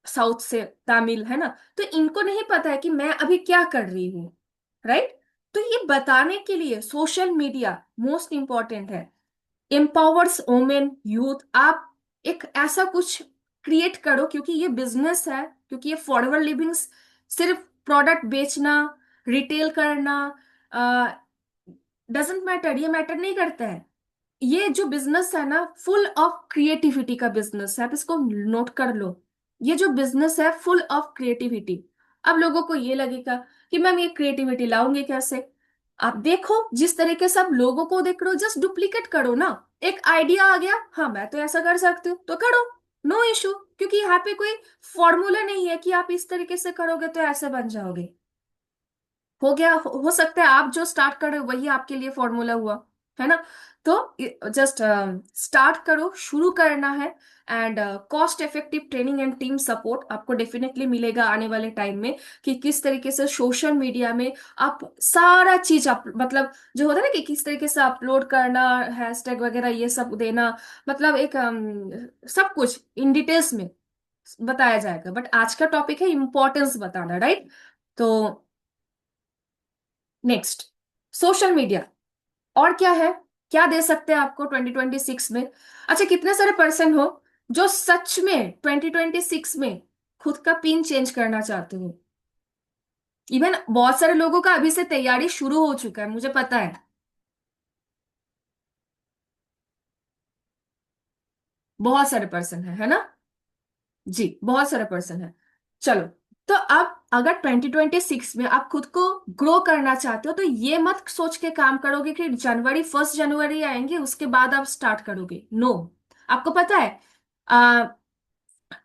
साउथ से तमिल, है ना। तो इनको नहीं पता है कि मैं अभी क्या कर रही हूँ, राइट। तो ये बताने के लिए सोशल मीडिया मोस्ट इंपॉर्टेंट है। एम्पावर्स वुमेन यूथ, आप एक ऐसा कुछ क्रिएट करो, क्योंकि ये बिजनेस है, क्योंकि ये फॉरवर्ड लिविंग, सिर्फ प्रोडक्ट बेचना, रिटेल करना डजेंट मैटर, ये मैटर नहीं करता है। ये जो बिजनेस है ना, फुल ऑफ क्रिएटिविटी का बिजनेस है, आप इसको नोट कर लो। ये जो बिजनेस है फुल ऑफ क्रिएटिविटी। अब लोगों को ये लगेगा कि मैम ये क्रिएटिविटी लाऊंगे कैसे। आप देखो जिस तरीके से आप लोगों को देख रहे हो, जस्ट डुप्लीकेट करो ना। एक आइडिया आ गया, हाँ मैं तो ऐसा कर सकती हूँ, तो करो, नो इशू। क्योंकि यहाँ पे कोई फॉर्मूला नहीं है कि आप इस तरीके से करोगे तो ऐसे बन जाओगे। हो गया, हो सकता है आप जो स्टार्ट कर रहे हो वही आपके लिए फॉर्मूला हुआ, है ना। तो जस्ट स्टार्ट करो, शुरू करना है। And cost effective training and team support आपको डेफिनेटली मिलेगा आने वाले टाइम में, कि किस तरीके से सोशल मीडिया में आप सारा चीज आप मतलब जो होता है ना, कि किस तरीके से अपलोड करना, हैशटैग वगैरह ये सब देना, मतलब एक सब कुछ इन डिटेल्स में बताया जाएगा। बट आज का टॉपिक है इम्पोर्टेंस बताना, राइट। तो नेक्स्ट, सोशल मीडिया और क्या है, क्या दे सकते हैं आपको 2026 में। अच्छा, कितने सारे पर्सन हो जो सच में 2026 में खुद का पिन चेंज करना चाहते हो। इवन बहुत सारे लोगों का अभी से तैयारी शुरू हो चुका है, मुझे पता है। बहुत सारे पर्सन है ना। जी, बहुत सारे पर्सन है। चलो, तो अब अगर 2026 में आप खुद को ग्रो करना चाहते हो, तो ये मत सोच के काम करोगे कि जनवरी 1 जनवरी आएंगे उसके बाद आप स्टार्ट करोगे, नो। आपको पता है,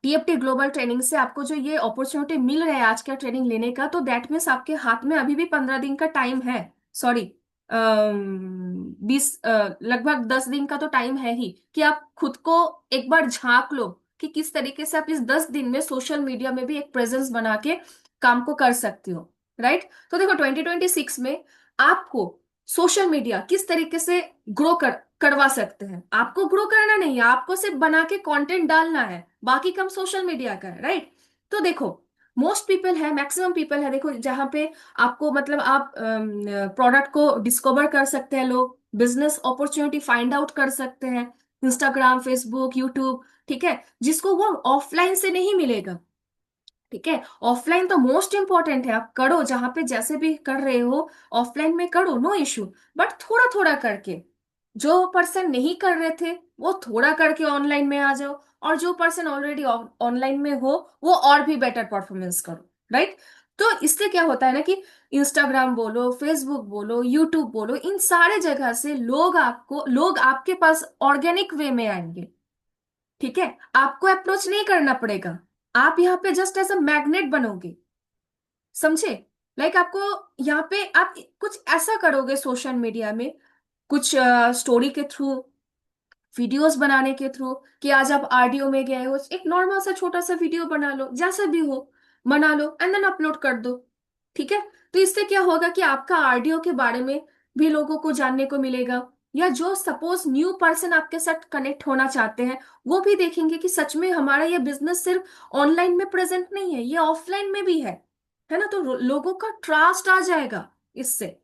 टीएफटी ग्लोबल ट्रेनिंग से आपको जो ये अपॉर्चुनिटी मिल रहा है आज का ट्रेनिंग लेने का, तो दैट मीन्स आपके हाथ में अभी भी 15 दिन का टाइम है। सॉरी, 20 लगभग 10 दिन का तो टाइम है ही, कि आप खुद को एक बार झांक लो कि किस तरीके से आप इस 10 दिन में सोशल मीडिया में भी एक प्रेजेंस बना के काम को कर सकते हो, राइट। तो देखो 2026 में आपको सोशल मीडिया किस तरीके से ग्रो करवा सकते हैं। आपको ग्रो करना नहीं है, आपको सिर्फ बना के कंटेंट डालना है, बाकी काम सोशल मीडिया का है, राइट। तो देखो, मोस्ट पीपल है, मैक्सिमम पीपल है, देखो जहां पे आपको मतलब आप प्रोडक्ट को डिस्कवर कर सकते हैं, लोग बिजनेस अपॉर्चुनिटी फाइंड आउट कर सकते हैं, इंस्टाग्राम, फेसबुक, यूट्यूब, ठीक है, जिसको वो ऑफलाइन से नहीं मिलेगा। ठीक है, ऑफलाइन तो मोस्ट इंपॉर्टेंट है, आप करो जहां पे जैसे भी कर रहे हो, ऑफलाइन में करो, नो इश्यू, बट थोड़ा थोड़ा करके, जो पर्सन नहीं कर रहे थे वो थोड़ा करके ऑनलाइन में आ जाओ, और जो पर्सन ऑलरेडी ऑनलाइन में हो वो और भी बेटर परफॉर्मेंस करो, राइट। तो इससे क्या होता है ना कि इंस्टाग्राम बोलो, फेसबुक बोलो, यूट्यूब बोलो, इन सारे जगह से लोग आपके पास ऑर्गेनिक वे में आएंगे। ठीक है, आपको अप्रोच नहीं करना पड़ेगा, आप यहाँ पे जस्ट एज अ मैग्नेट बनोगे, समझे। लाइक आपको यहाँ पे आप कुछ ऐसा करोगे सोशल मीडिया में, कुछ स्टोरी के थ्रू, वीडियोस बनाने के थ्रू, कि आज आप आरडीओ में गए हो, एक नॉर्मल सा छोटा सा वीडियो बना लो, जैसा भी हो बना लो एंड देन अपलोड कर दो। ठीक है, तो इससे क्या होगा कि आपका आरडीओ के बारे में भी लोगों को जानने को मिलेगा, या जो सपोज न्यू पर्सन आपके साथ कनेक्ट होना चाहते हैं वो भी देखेंगे कि सच में हमारा ये बिजनेस सिर्फ ऑनलाइन में प्रेजेंट नहीं है, ये ऑफलाइन में भी है ना। तो लोगों का ट्रस्ट आ जाएगा इससे।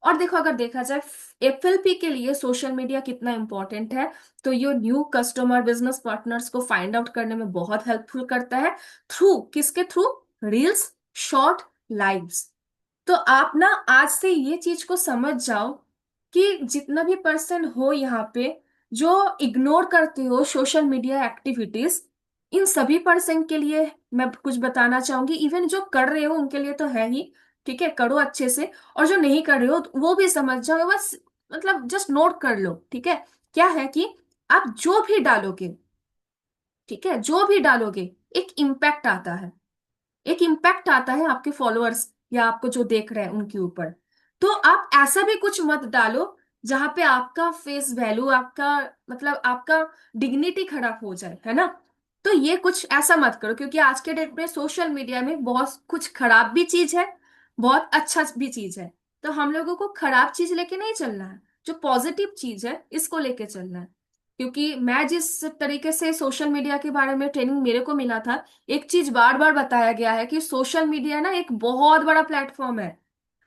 और देखो, अगर देखा जाए एफएलपी के लिए सोशल मीडिया कितना इंपॉर्टेंट है, तो ये न्यू कस्टमर बिजनेस पार्टनर्स को फाइंड आउट करने में बहुत हेल्पफुल करता है। थ्रू किसके थ्रू? Reels, short, lives. तो आप ना आज से ये चीज को समझ जाओ कि जितना भी पर्सन हो यहाँ पे जो इग्नोर करते हो सोशल मीडिया एक्टिविटीज, इन सभी पर्सन के लिए मैं कुछ बताना चाहूंगी। इवन जो कर रहे हो उनके लिए तो है ही, ठीक है, करो अच्छे से। और जो नहीं कर रहे हो तो वो भी समझ जाओ, बस मतलब जस्ट नोट कर लो, ठीक है। क्या है कि आप जो भी डालोगे, ठीक है, जो भी डालोगे एक इम्पैक्ट आता है, एक इम्पैक्ट आता है आपके फॉलोअर्स या आपको जो देख रहे हैं उनके ऊपर। तो आप ऐसा भी कुछ मत डालो जहां पे आपका फेस वैल्यू, आपका मतलब आपका डिग्निटी खराब हो जाए, है ना। तो ये कुछ ऐसा मत करो, क्योंकि आज के डेट में सोशल मीडिया में बहुत कुछ खराब भी चीज है, बहुत अच्छा भी चीज है। तो हम लोगों को खराब चीज लेके नहीं चलना है, जो पॉजिटिव चीज है इसको लेके चलना है। क्योंकि मैं जिस तरीके से सोशल मीडिया के बारे में ट्रेनिंग मेरे को मिला था, एक चीज बार बार बताया गया है कि सोशल मीडिया ना एक बहुत बड़ा प्लेटफॉर्म है।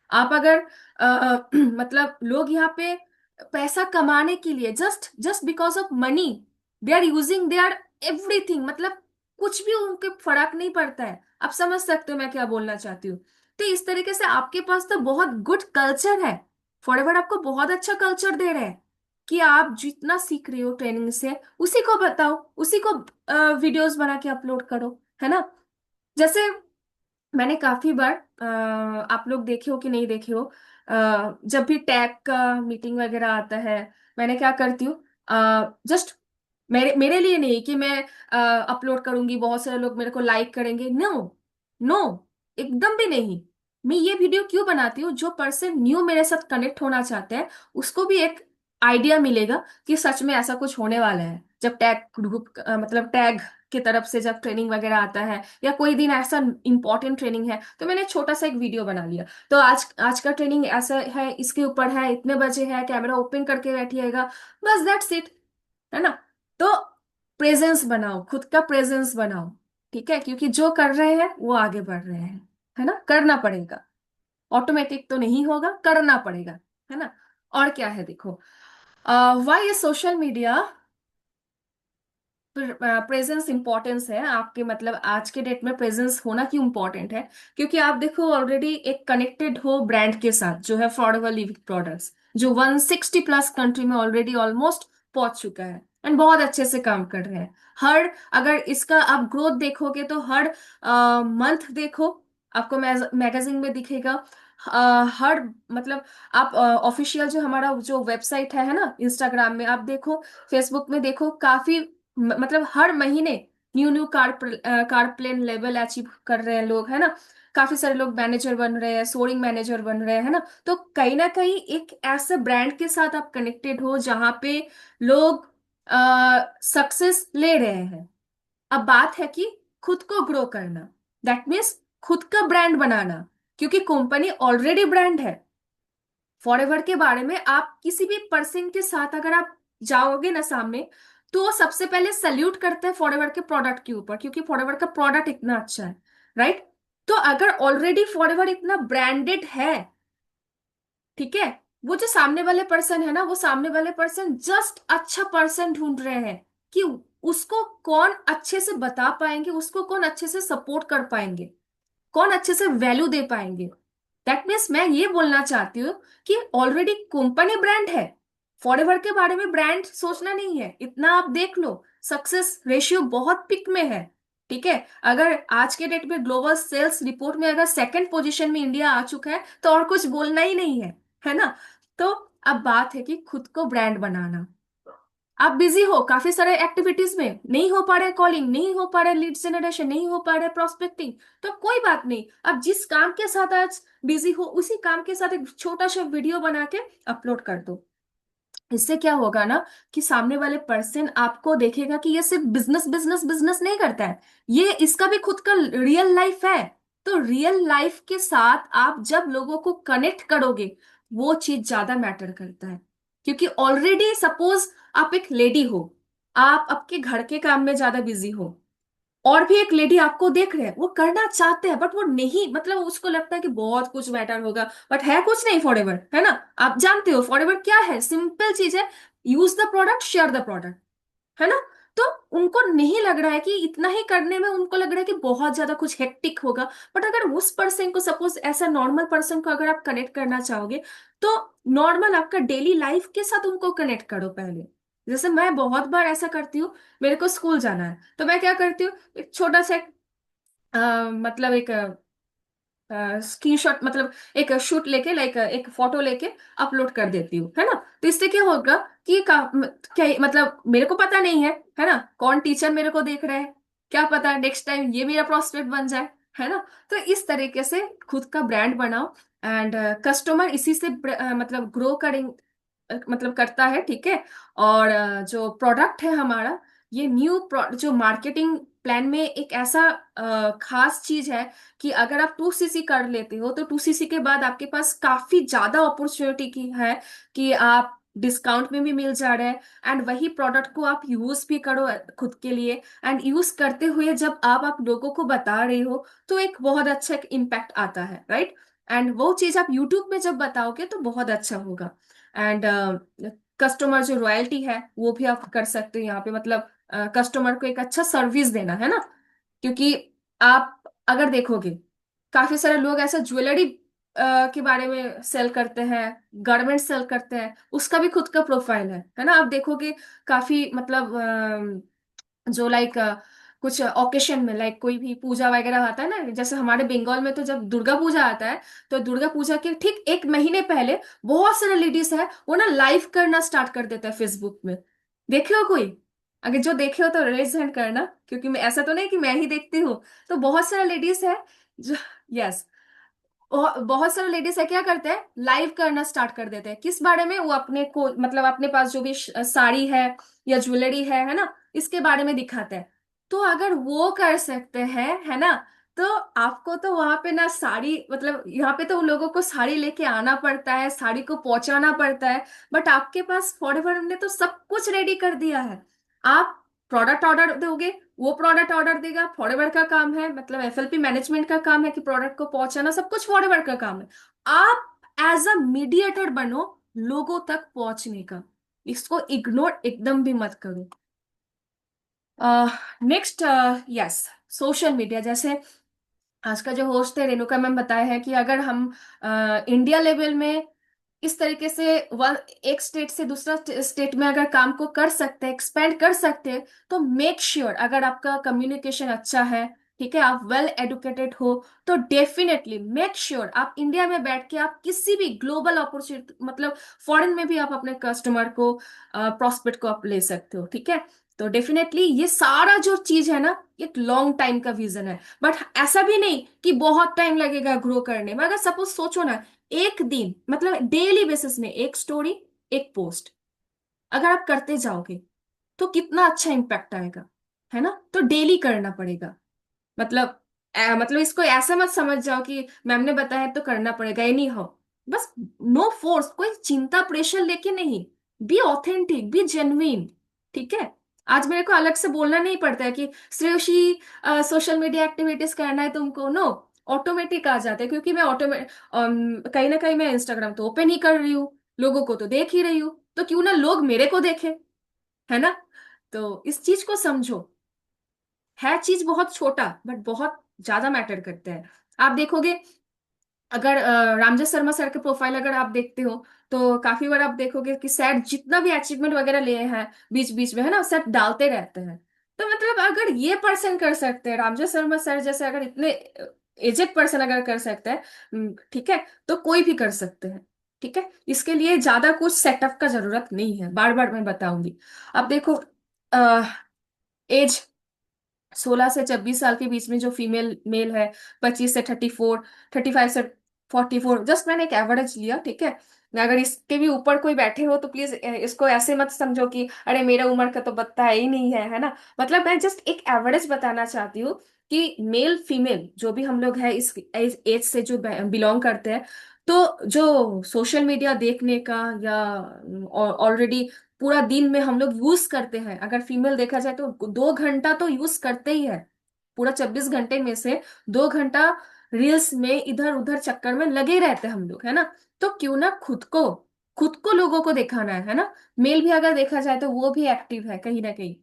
आप अगर मतलब लोग यहाँ पे पैसा कमाने के लिए just just because of money they are using they are everything, मतलब कुछ भी उनके फर्क नहीं पड़ता है। आप समझ सकते हो मैं क्या बोलना चाहती हूँ। तो इस तरीके से आपके पास तो बहुत गुड कल्चर है, फॉरएवर आपको बहुत अच्छा कल्चर दे रहे हैं कि आप जितना सीख रहे हो ट्रेनिंग से उसी को बताओ, उसी को वीडियोस बना के अपलोड करो, है ना। जैसे मैंने काफी बार आप लोग देखे हो कि नहीं देखे हो, जब भी टैग का मीटिंग वगैरह आता है, मैंने क्या करती हूँ, जस्ट मेरे मेरे लिए नहीं कि मैं अपलोड करूंगी बहुत सारे लोग मेरे को लाइक करेंगे, नो नो, एकदम भी नहीं। मैं ये वीडियो क्यों बनाती हूँ, जो पर्सन न्यू मेरे साथ कनेक्ट होना चाहते हैं उसको भी एक आइडिया मिलेगा कि सच में ऐसा कुछ होने वाला है। जब टैग ग्रुप मतलब टैग की तरफ से जब ट्रेनिंग वगैरह आता है, या कोई दिन ऐसा इंपॉर्टेंट ट्रेनिंग है, तो मैंने छोटा सा एक वीडियो बना लिया, तो आज आज का ट्रेनिंग ऐसा है, इसके ऊपर है, इतने बजे है, कैमरा ओपन करके बैठिएगा, बस दैट्स इट, है ना। तो प्रेजेंस बनाओ, खुद का प्रेजेंस बनाओ, ठीक है, क्योंकि जो कर रहे हैं वो आगे बढ़ रहे हैं, है ना। करना पड़ेगा, ऑटोमेटिक तो नहीं होगा, करना पड़ेगा, है ना। और क्या है देखो, वाई ये सोशल मीडिया प्रेजेंस इंपॉर्टेंस है आपके, मतलब आज के डेट में प्रेजेंस होना क्यों इंपॉर्टेंट है। क्योंकि आप देखो ऑलरेडी एक कनेक्टेड हो ब्रांड के साथ जो है फॉरएवर लिविंग प्रोडक्ट्स, जो 160 प्लस कंट्री में ऑलरेडी ऑलमोस्ट पहुंच चुका है एंड बहुत अच्छे से काम कर रहे हैं। हर अगर इसका आप ग्रोथ देखोगे तो हर मंथ देखो, आपको मैगजीन में दिखेगा। हर मतलब आप ऑफिशियल जो हमारा जो वेबसाइट है ना, इंस्टाग्राम में आप देखो, फेसबुक में देखो, काफी मतलब हर महीने new new car plan level achieve कर रहे हैं लोग, है ना। काफी सारे लोग मैनेजर बन रहे हैं, सोरिंग मैनेजर बन रहे हैं, है ना। तो कहीं ना कहीं एक ऐसे ब्रांड के साथ आप कनेक्टेड हो जहां पे लोग सक्सेस ले रहे हैं। अब बात है कि खुद को ग्रो करना, दैट मीन्स खुद का ब्रांड बनाना, क्योंकि कंपनी ऑलरेडी ब्रांड है। फॉरएवर के बारे में आप किसी भी पर्सन के साथ अगर आप जाओगे ना सामने, तो वो सबसे पहले सल्यूट करते हैं फॉरएवर के प्रोडक्ट के ऊपर, क्योंकि फॉरएवर का प्रोडक्ट इतना अच्छा है, राइट। तो अगर ऑलरेडी फॉरएवर इतना ब्रांडेड है, ठीक है, वो जो सामने वाले पर्सन है ना, वो सामने वाले पर्सन जस्ट अच्छा पर्सन ढूंढ रहे हैं कि उसको कौन अच्छे से बता पाएंगे, उसको कौन अच्छे से सपोर्ट कर पाएंगे, कौन अच्छे से वैल्यू दे पाएंगे। दैट मीन्स मैं ये बोलना चाहती हूँ कि ऑलरेडी कंपनी ब्रांड है, फॉरएवर के बारे में ब्रांड सोचना नहीं है इतना, आप देख लो सक्सेस रेशियो बहुत पिक में है। ठीक है, अगर आज के डेट में ग्लोबल सेल्स रिपोर्ट में अगर सेकंड पोजीशन में इंडिया आ चुका है तो और कुछ बोलना ही नहीं है ना। तो अब बात है कि खुद को ब्रांड बनाना। आप बिजी हो काफी सारे एक्टिविटीज में, नहीं हो पा रहे कॉलिंग, नहीं हो पा रहे लीड जनरेशन, नहीं हो पा रहे प्रोस्पेक्टिंग, तो कोई बात नहीं, अब जिस काम के साथ आज बिजी हो उसी काम के साथ एक छोटा सा वीडियो बना के अपलोड कर दो। इससे क्या होगा ना कि सामने वाले पर्सन आपको देखेगा कि ये सिर्फ बिजनेस बिजनेस बिजनेस नहीं करता है, ये इसका भी खुद का रियल लाइफ है। तो रियल लाइफ के साथ आप जब लोगों को कनेक्ट करोगे वो चीज ज्यादा मैटर करता है। क्योंकि ऑलरेडी सपोज आप एक लेडी हो, आप आपके घर के काम में ज्यादा बिजी हो, और भी एक लेडी आपको देख रहे हैं, वो करना चाहते हैं बट वो नहीं, मतलब उसको लगता है कि बहुत कुछ मैटर होगा, बट है कुछ नहीं फॉरएवर, है ना। आप जानते हो फॉरएवर क्या है, सिंपल चीज है, use the product share the product, है ना। तो उनको नहीं लग रहा है कि इतना ही करने में, उनको लग रहा है कि बहुत ज्यादा कुछ हेक्टिक होगा। बट अगर उस पर्सन को सपोज ऐसा नॉर्मल पर्सन को अगर आप कनेक्ट करना चाहोगे तो नॉर्मल आपका डेली लाइफ के साथ उनको कनेक्ट करो पहले। जैसे मैं बहुत बार ऐसा करती हूँ, मेरे को स्कूल जाना है तो मैं क्या करती हूँ, एक छोटा सा मतलब एक स्क्रीनशॉट, मतलब एक शूट लेके, लाइक एक फोटो लेके अपलोड कर देती हूँ, है ना। तो इससे क्या होगा कि क्या मतलब मेरे को पता नहीं है ना कौन टीचर मेरे को देख रहा है, क्या पता नेक्स्ट टाइम ये मेरा प्रोस्पेक्ट बन जाए, है ना। तो इस तरीके से खुद का ब्रांड बनाओ, एंड कस्टमर इसी से मतलब ग्रो करेंगे, मतलब करता है, ठीक है। और जो प्रोडक्ट है हमारा, ये न्यू जो मार्केटिंग प्लान में एक ऐसा खास चीज है कि अगर आप 2cc कर लेते हो तो 2cc के बाद आपके पास काफी ज्यादा अपॉर्चुनिटी की है कि आप डिस्काउंट में भी मिल जा रहे हैं, एंड वही प्रोडक्ट को आप यूज भी करो खुद के लिए, एंड यूज करते हुए जब आप लोगों को बता रहे हो तो एक बहुत अच्छा इम्पैक्ट आता है, राइट। एंड वो चीज आप यूट्यूब में जब बताओगे तो बहुत अच्छा होगा। एंड कस्टमर जो रॉयल्टी है वो भी आप कर सकते हो यहाँ पे, मतलब कस्टमर को एक अच्छा सर्विस देना, है ना। क्योंकि आप अगर देखोगे काफी सारे लोग ऐसा ज्वेलरी के बारे में सेल करते हैं, गारमेंट सेल करते हैं, उसका भी खुद का प्रोफाइल है ना। आप देखोगे काफी मतलब जो लाइक कुछ ओकेशन में, लाइक कोई भी पूजा वगैरह आता है ना, जैसे हमारे बंगाल में तो जब दुर्गा पूजा आता है तो दुर्गा पूजा के ठीक एक महीने पहले बहुत सारे लेडीज है वो ना लाइव करना स्टार्ट कर देता है फेसबुक में। देखे हो कोई? अगर जो देखे हो तो रेज हैंड करना, क्योंकि मैं ऐसा तो नहीं कि मैं ही देखती हूँ, तो बहुत सारे लेडीज है जो, यस, बहुत सारे लेडीज है क्या करते हैं, लाइव करना स्टार्ट कर देते हैं। किस बारे में? वो अपने को मतलब अपने पास जो भी साड़ी है ज्वेलरी है ना, इसके बारे में दिखाते हैं। तो अगर वो कर सकते हैं, है ना, तो आपको तो वहां पे ना साड़ी, मतलब यहाँ पे तो उन लोगों को साड़ी लेके आना पड़ता है, साड़ी को पहुंचाना पड़ता है, बट आपके पास फॉरएवर ने तो सब कुछ रेडी कर दिया है। आप प्रोडक्ट ऑर्डर दोगे, वो प्रोडक्ट ऑर्डर देगा, फॉरएवर का काम है, मतलब एफएलपी मैनेजमेंट का काम है कि प्रोडक्ट को पहुंचाना, सब कुछ फॉरएवर का काम है। आप एज अ मीडिएटर बनो लोगों तक पहुंचने का, इसको इग्नोर एकदम भी मत करो। Next, yes, social media. जैसे आज का जो होस्ट है रेणुका मैम बताया है कि अगर हम इंडिया लेवल में इस तरीके से वन एक स्टेट से दूसरा स्टेट में अगर काम को कर सकते हैं, एक्सपेंड कर सकते हैं, तो मेक श्योर अगर आपका कम्युनिकेशन अच्छा है, ठीक है, आप वेल एडुकेटेड हो, तो डेफिनेटली मेक श्योर आप इंडिया में बैठ के आप किसी भी ग्लोबल अपॉर्चुनिटी, मतलब फॉरेन में भी आप अपने कस्टमर को, प्रोस्पेक्ट को आप ले सकते हो, ठीक है। तो डेफिनेटली ये सारा जो चीज है ना, एक लॉन्ग टाइम का विजन है, बट ऐसा भी नहीं कि बहुत टाइम लगेगा ग्रो करने में। अगर सपोज सोचो ना, एक दिन मतलब डेली बेसिस में एक स्टोरी, एक पोस्ट अगर आप करते जाओगे तो कितना अच्छा इम्पैक्ट आएगा, है ना। तो डेली करना पड़ेगा, मतलब मतलब इसको ऐसा मत समझ जाओ कि मैम ने बताया तो करना पड़ेगा, ये नहीं हो, बस नो फोर्स, कोई चिंता प्रेशर लेके नहीं, बी ऑथेंटिक, बी जेन्युइन, ठीक है। आज मेरे को अलग से बोलना नहीं पड़ता है कि श्रेयोशी सोशल मीडिया एक्टिविटीज करना है तुमको, नो, ऑटोमेटिक आ जाता है, क्योंकि मैं ऑटोमेटिक कहीं ना कहीं मैं इंस्टाग्राम तो ओपन ही कर रही हूँ, लोगों को तो देख ही रही हूँ, तो क्यों ना लोग मेरे को देखे, है ना। तो इस चीज को समझो, है चीज बहुत छोटा बट बहुत ज्यादा मैटर करता है। आप देखोगे अगर रामजय शर्मा सर के प्रोफाइल अगर आप देखते हो, तो काफी बार आप देखोगे कि सर जितना भी अचीवमेंट वगैरह लिए हैं बीच बीच में, है ना, सर डालते रहते हैं। तो मतलब अगर ये पर्सन कर सकते हैं, रामजय शर्मा सर जैसे अगर इतने एजेड पर्सन अगर कर सकते हैं, ठीक है, तो कोई भी कर सकते हैं। ठीक है, इसके लिए ज्यादा कुछ सेटअप का जरूरत नहीं है, बार बार मैं बताऊंगी। अब देखो, एज 16 से 26 साल के बीच में जो फीमेल मेल है, 25 से 34, 35 से 44, जस्ट मैंने एक एवरेज लिया, ठीक है। अगर इसके भी ऊपर कोई बैठे हो तो प्लीज इसको ऐसे मत समझो कि अरे मेरा उम्र का तो पता ही नहीं है, है ना। मतलब मैं जस्ट एक एवरेज बताना चाहती हूँ कि मेल फीमेल जो भी हम लोग हैं इस एज से जो बिलोंग करते हैं, तो जो सोशल मीडिया देखने का या ऑलरेडी पूरा दिन में हम लोग यूज करते हैं, अगर फीमेल देखा जाए तो 2 घंटा तो यूज करते ही है। पूरा 24 घंटे में से 2 घंटा रील्स में इधर उधर चक्कर में लगे रहते हैं हम लोग, है ना। तो क्यों ना खुद को लोगों को दिखाना है ना। मेल भी अगर देखा जाए तो वो भी एक्टिव है कहीं ना कहीं,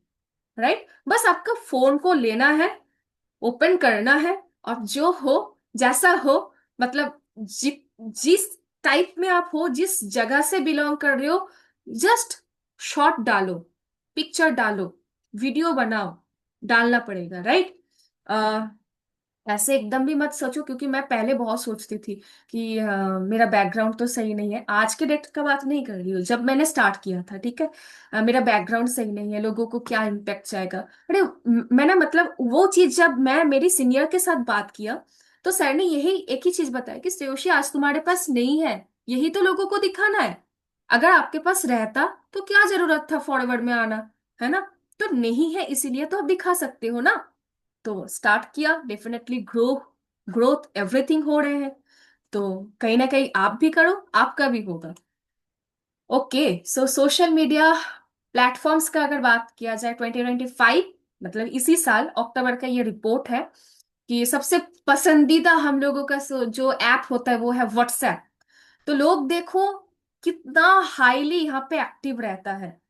राइट। बस आपका फोन को लेना है, ओपन करना है, और जो हो जैसा हो, मतलब जिस टाइप में आप हो, जिस जगह से बिलोंग कर रहे हो, जस्ट शॉट डालो, पिक्चर डालो, वीडियो बनाओ, डालना पड़ेगा, राइट। ऐसे एकदम भी मत सोचो, क्योंकि मैं पहले बहुत सोचती थी कि मेरा बैकग्राउंड तो सही नहीं है। आज के डेट का बात नहीं कर रही हूँ, जब मैंने स्टार्ट किया था, ठीक है। मेरा बैकग्राउंड सही नहीं है, लोगों को क्या इम्पेक्ट जाएगा। अरे मैंने मतलब वो चीज जब मैं मेरी सीनियर के साथ बात किया, तो सर ने यही एक ही चीज बताया कि श्रेयोशी आज तुम्हारे पास नहीं है, यही तो लोगों को दिखाना है। अगर आपके पास रहता तो क्या जरूरत था फॉरवर्ड में आना, है ना। तो नहीं है इसीलिए तो आप दिखा सकते हो ना। तो स्टार्ट किया, डेफिनेटली ग्रोथ एवरीथिंग हो रहे हैं। तो कहीं ना कहीं आप भी करो, आपका भी होगा। ओके, सो सोशल मीडिया प्लेटफॉर्म्स का अगर बात किया जाए, 2025 मतलब इसी साल अक्टूबर का ये रिपोर्ट है कि सबसे पसंदीदा हम लोगों का जो ऐप होता है वो है व्हाट्सएप। तो लोग देखो कितना हाईली यहाँ पे एक्टिव रहता है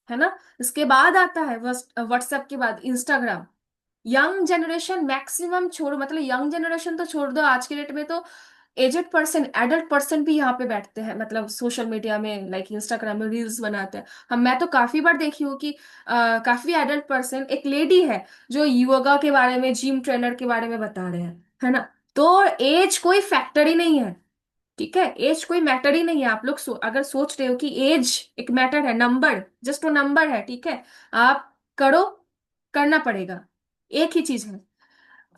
ना। इसके बाद आता है व्हाट्सएप के बाद इंस्टाग्राम। यंग जनरेशन मैक्सिमम छोड़ो, मतलब यंग जनरेशन तो छोड़ दो, आज के डेट में तो एजेड पर्सन, एडल्ट पर्सन भी यहाँ पे बैठते हैं, मतलब सोशल मीडिया में, लाइक इंस्टाग्राम में रील्स बनाते हैं। हम मैं तो काफी बार देखी हूँ कि काफी एडल्ट पर्सन, एक लेडी है जो योगा के बारे में, जिम ट्रेनर के बारे में बता रहे हैं, है ना। तो एज कोई फैक्टर ही नहीं है, ठीक है। एज कोई मैटर ही नहीं है। आप लोग अगर सोच रहे हो कि एज एक मैटर है, नंबर जस्ट वो नंबर है, ठीक है। आप करो, करना पड़ेगा, एक ही चीज है।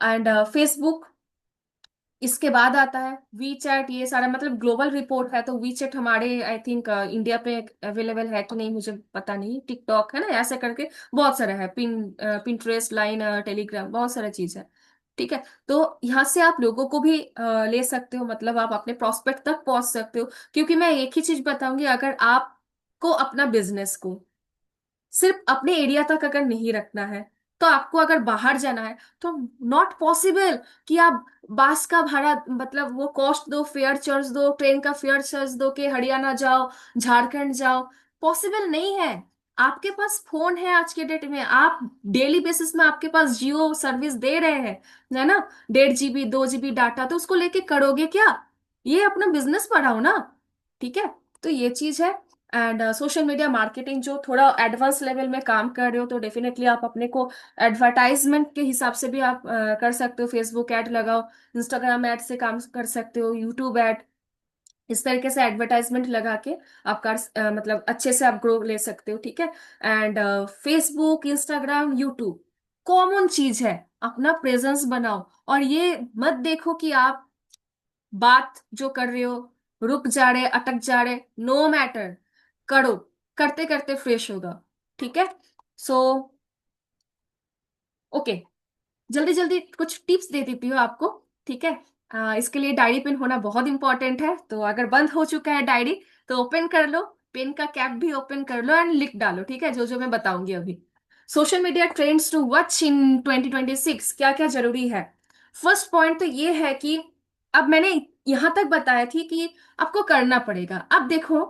एंड फेसबुक, इसके बाद आता है वी चैट। ये सारा मतलब ग्लोबल रिपोर्ट है, तो वी चैट हमारे आई थिंक इंडिया पे अवेलेबल है कि नहीं मुझे पता नहीं। टिकटॉक है ना, ऐसे करके बहुत सारा है, पिंटरेस्ट, लाइन, टेलीग्राम, बहुत सारा चीज है, ठीक है। तो यहाँ से आप लोगों को भी ले सकते हो, मतलब आप अपने प्रोस्पेक्ट तक पहुंच सकते हो। क्योंकि मैं एक ही चीज बताऊंगी, अगर आपको अपना बिजनेस को सिर्फ अपने एरिया तक अगर नहीं रखना है, तो आपको अगर बाहर जाना है, तो नॉट पॉसिबल कि आप बस का भाड़ा, मतलब वो कॉस्ट दो, फेयर चार्ज दो, ट्रेन का फेयर चार्ज दो कि हरियाणा जाओ, झारखंड जाओ। पॉसिबल नहीं है। आपके पास फोन है आज के डेट में, आप डेली बेसिस में आपके पास जियो सर्विस दे रहे हैं, है ना। 1.5 GB 2 GB डाटा, तो उसको लेके करोगे क्या। ये अपना बिजनेस बढ़ाओ ना, ठीक है। तो ये चीज है। एंड सोशल मीडिया मार्केटिंग जो थोड़ा एडवांस लेवल में काम कर रहे हो, तो डेफिनेटली आप अपने को एडवर्टाइजमेंट के हिसाब से भी आप कर सकते हो। फेसबुक ऐड लगाओ, इंस्टाग्राम ऐड से काम कर सकते हो, यूट्यूब ऐड, इस तरीके से एडवर्टाइजमेंट लगा के आप कर मतलब अच्छे से आप ग्रो ले सकते हो, ठीक है। And Facebook, Instagram, YouTube common चीज है, अपना प्रेजेंस बनाओ। और ये मत देखो कि आप बात जो कर रहे हो रुक जा रहे, अटक जा रहे, नो मैटर, करो, करते करते फ्रेश होगा, ठीक है। सो ओके, जल्दी जल्दी कुछ टिप्स दे देती हूँ आपको, ठीक है। इसके लिए डायरी पेन होना बहुत इंपॉर्टेंट है। तो अगर बंद हो चुका है डायरी, तो ओपन कर लो, पेन का कैप भी ओपन कर लो एंड लिख डालो, ठीक है, जो जो मैं बताऊंगी अभी। Social media trends to watch in 2026, क्या क्या जरूरी है। फर्स्ट पॉइंट तो ये है कि अब मैंने यहां तक बताया थी कि आपको करना पड़ेगा। अब देखो,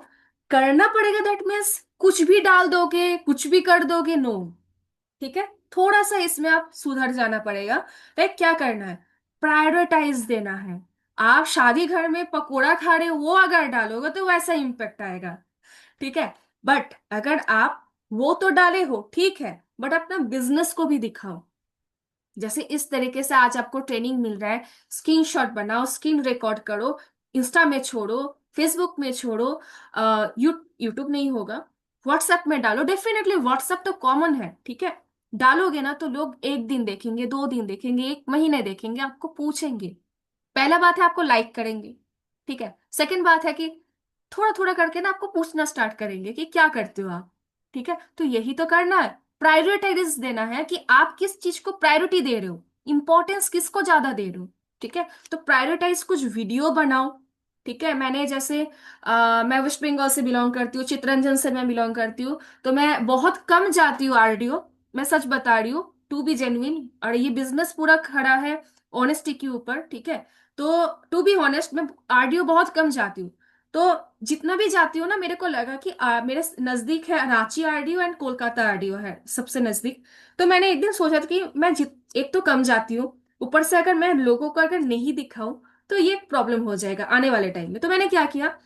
करना पड़ेगा दैट मीन्स कुछ भी डाल दोगे, कुछ भी कर दोगे, नो, ठीक है। थोड़ा सा इसमें आप सुधर जाना पड़ेगा, राइट। क्या करना है, प्रायोरिटाइज देना है। आप शादी घर में पकोड़ा खा रहे हो वो अगर डालोगे तो वैसा इम्पेक्ट आएगा, ठीक है। बट अगर आप वो तो डाले हो ठीक है, बट अपना बिजनेस को भी दिखाओ। जैसे इस तरीके से आज आपको ट्रेनिंग मिल रहा है, स्क्रीनशॉट बनाओ, स्क्रीन रिकॉर्ड करो, इंस्टा में छोड़ो, फेसबुक में छोड़ो, यूट्यूब नहीं होगा, व्हाट्सएप में डालो। डेफिनेटली व्हाट्सएप तो कॉमन है, ठीक है। डालोगे ना तो लोग एक दिन देखेंगे, 2 दिन देखेंगे, एक महीने देखेंगे, आपको पूछेंगे। पहला बात है आपको लाइक करेंगे, ठीक है। सेकंड बात है कि थोड़ा थोड़ा करके ना आपको पूछना स्टार्ट करेंगे कि क्या करते हो आप, ठीक है। तो यही तो करना है, प्रायोरिटाइज देना है कि आप किस चीज को प्रायोरिटी दे रहे हो, इंपॉर्टेंस किसको ज्यादा दे रहे हो, ठीक है। तो प्रायोरिटाइज कुछ वीडियो बनाओ, ठीक है। मैंने जैसे मैं वेस्ट बंगाल से बिलोंग करती हूँ, चितरंजन से मैं बिलोंग करती हूँ, तो मैं बहुत कम जाती हूँ आरडीओ। मैं सच बता रही हूँ, टू बी जेन्युइन, और ये बिजनेस पूरा खड़ा है ऑनेस्टी के ऊपर, ठीक है। तो टू बी ऑनेस्ट मैं आरडीओ बहुत कम जाती हूँ। तो जितना भी जाती हूँ ना, मेरे को लगा कि मेरे नजदीक है Ranchi RDO and Kolkata RDO है सबसे नजदीक। तो मैंने एक दिन सोचा था कि मैं एक तो कम जाती हूँ, ऊपर से अगर मैं लोगों को अगर नहीं दिखाऊं तो ये प्रॉब्लम हो जाएगा आने वाले टाइम में। तो मैंने क्या किया,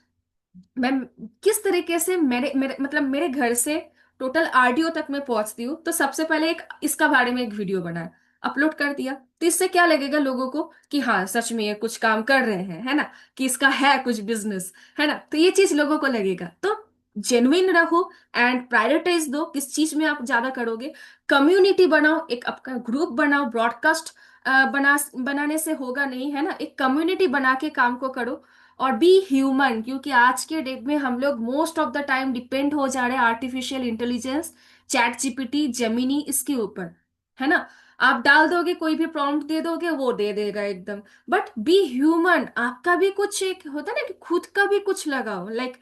मैं किस तरीके से मेरे मेरे मतलब मेरे घर से टोटल आरडीओ तक मैं पहुंचती हूँ, तो सबसे पहले एक इसका बारे में एक वीडियो बनाया, अपलोड कर दिया। तो इससे क्या लगेगा लोगों को कि हाँ सच में ये कुछ काम कर रहे हैं, है ना, कि इसका है कुछ बिजनेस, है ना। तो ये चीज लोगों को लगेगा। तो जेन्युइन रहो एंड प्रायोरिटाइज दो किस चीज में आप ज्यादा करोगे। कम्युनिटी बनाओ, एक आपका ग्रुप बनाओ, ब्रॉडकास्ट बनाने से होगा नहीं, है ना। एक कम्युनिटी बना के काम को करो। और बी ह्यूमन, क्योंकि आज के डेट में हम लोग most of the time depend हो जा रहे हैं artificial intelligence, chat GPT, Gemini, इसके ऊपर, है ना। आप डाल दोगे, कोई भी प्रॉम्प्ट दे दोगे वो दे देगा एकदम। बट बी ह्यूमन, आपका भी कुछ एक होता है ना कि खुद का भी कुछ लगाओ, लाइक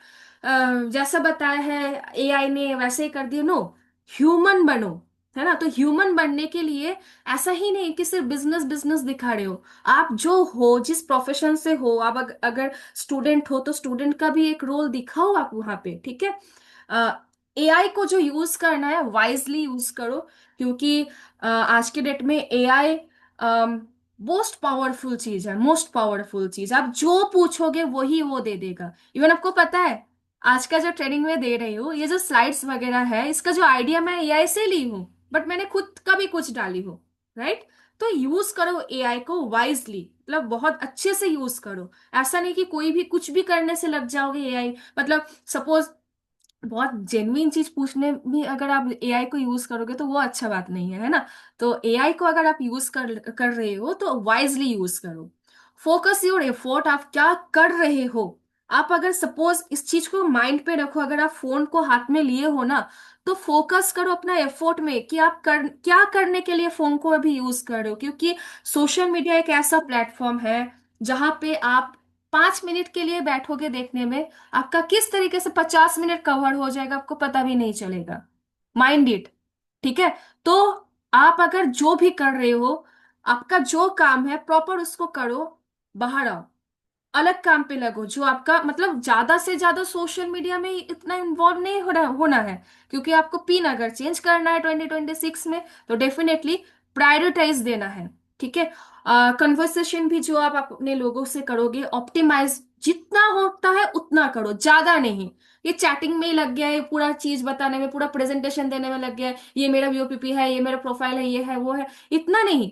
जैसा बताया है एआई ने वैसे ही कर दिया, नो, ह्यूमन बनो, है ना। तो ह्यूमन बनने के लिए ऐसा ही नहीं कि सिर्फ बिजनेस बिजनेस दिखा रहे हो। आप जो हो, जिस प्रोफेशन से हो, आप अगर स्टूडेंट हो तो स्टूडेंट का भी एक रोल दिखाओ आप वहां पे, ठीक है। एआई को जो यूज करना है वाइजली यूज करो, क्योंकि आज के डेट में एआई मोस्ट पावरफुल चीज है, मोस्ट पावरफुल चीज। आप जो पूछोगे वही वो दे देगा। इवन आपको पता है आज का जो ट्रेनिंग में दे रही हूँ, ये जो स्लाइड्स वगैरह है, इसका जो आइडिया मैं एआई से ली हूँ, बट मैंने खुद का भी कुछ डाली हूँ, राइट। तो यूज करो एआई को वाइजली, मतलब बहुत अच्छे से यूज करो। ऐसा नहीं कि कोई भी कुछ भी करने से लग जाओगे एआई, मतलब सपोज बहुत जेन्युइन चीज पूछने में अगर आप एआई को यूज करोगे तो वो अच्छा बात नहीं है, है ना। तो एआई को अगर आप यूज कर रहे हो तो वाइजली यूज करो। फोकस योर एफोर्ट, आप क्या कर रहे हो। आप अगर सपोज इस चीज को माइंड पे रखो, अगर आप फोन को हाथ में लिए हो ना, तो फोकस करो अपना एफोर्ट में कि आप क्या करने के लिए फोन को अभी यूज कर रहे हो। क्योंकि सोशल मीडिया एक ऐसा प्लेटफॉर्म है जहां पे आप 5 मिनट के लिए बैठोगे देखने में, आपका किस तरीके से 50 मिनट कवर हो जाएगा आपको पता भी नहीं चलेगा। माइंड इट, ठीक है। तो आप अगर जो भी कर रहे हो, आपका जो काम है प्रॉपर उसको करो, बाहर आओ, अलग काम पे लगो जो आपका, मतलब ज्यादा से ज्यादा सोशल मीडिया में इतना इन्वॉल्व नहीं होना है। क्योंकि आपको पिन अगर चेंज करना है 2026 में, तो डेफिनेटली प्रायोरिटाइज देना है, ठीक है। कन्वर्सेशन भी जो आप अपने लोगों से करोगे, ऑप्टिमाइज जितना होता है उतना करो, ज्यादा नहीं। ये चैटिंग में ही लग गया है, पूरा चीज बताने में, पूरा प्रेजेंटेशन देने में लग गया है, ये मेरा वीओपीपी है, ये मेरा प्रोफाइल है, ये है वो है, इतना नहीं।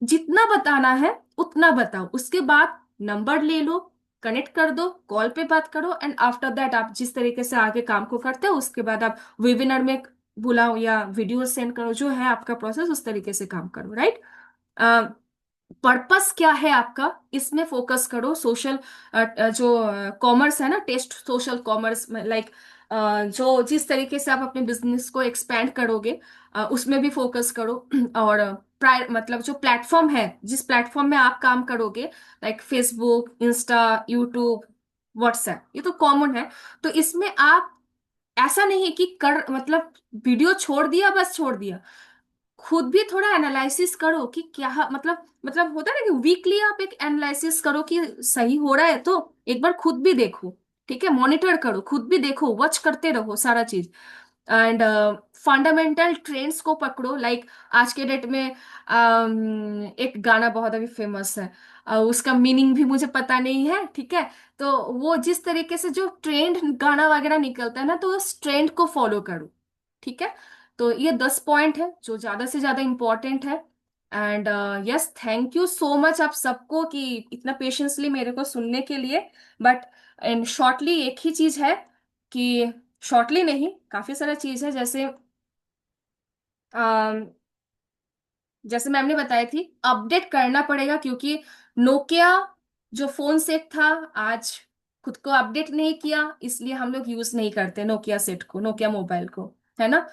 जितना बताना है उतना बताओ, उसके बाद नंबर ले लो, कनेक्ट कर दो, कॉल पे बात करो, एंड आफ्टर दैट आप जिस तरीके से आगे काम को करते हो उसके बाद आप वेबिनार में बुलाओ या वीडियो सेंड करो, जो है आपका प्रोसेस उस तरीके से काम करो, राइट। पर्पस क्या है आपका, इसमें फोकस करो। सोशल जो कॉमर्स है ना, टेस्ट सोशल कॉमर्स में, लाइक जो जिस तरीके से आप अपने बिजनेस को एक्सपेंड करोगे उसमें भी फोकस करो। और प्राय मतलब जो प्लेटफॉर्म है, जिस प्लेटफॉर्म में आप काम करोगे, like Facebook, Insta, YouTube, WhatsApp, ये तो कॉमन है। तो इसमें आप ऐसा नहीं कि कर मतलब वीडियो छोड़ दिया बस छोड़ दिया, खुद भी थोड़ा एनालिसिस करो कि क्या मतलब होता है ना कि वीकली आप एक एनालिसिस करो कि सही हो रहा है, तो एक बार खुद भी देखो, ठीक है। मॉनिटर करो, खुद भी देखो, वॉच करते रहो सारा चीज। एंड फंडामेंटल ट्रेंड्स को पकड़ो, लाइक आज के डेट में एक गाना बहुत अभी फेमस है, उसका मीनिंग भी मुझे पता नहीं है, ठीक है। तो वो जिस तरीके से जो ट्रेंड गाना वगैरह निकलता है ना, तो उस ट्रेंड को फॉलो करो, ठीक है। तो ये 10 पॉइंट है जो ज्यादा से ज्यादा इंपॉर्टेंट है। And yes, thank you so much आप सबको कि इतना पेशेंसली मेरे को सुनने के लिए। बट इन शॉर्टली एक ही चीज है कि, शॉर्टली नहीं, काफी सारा चीज है, जैसे मैम ने बताई थी, अपडेट करना पड़ेगा, क्योंकि नोकिया जो फोन सेट था, आज खुद को अपडेट नहीं किया, इसलिए हम लोग यूज नहीं करते नोकिया सेट को, नोकिया मोबाइल को, है ना।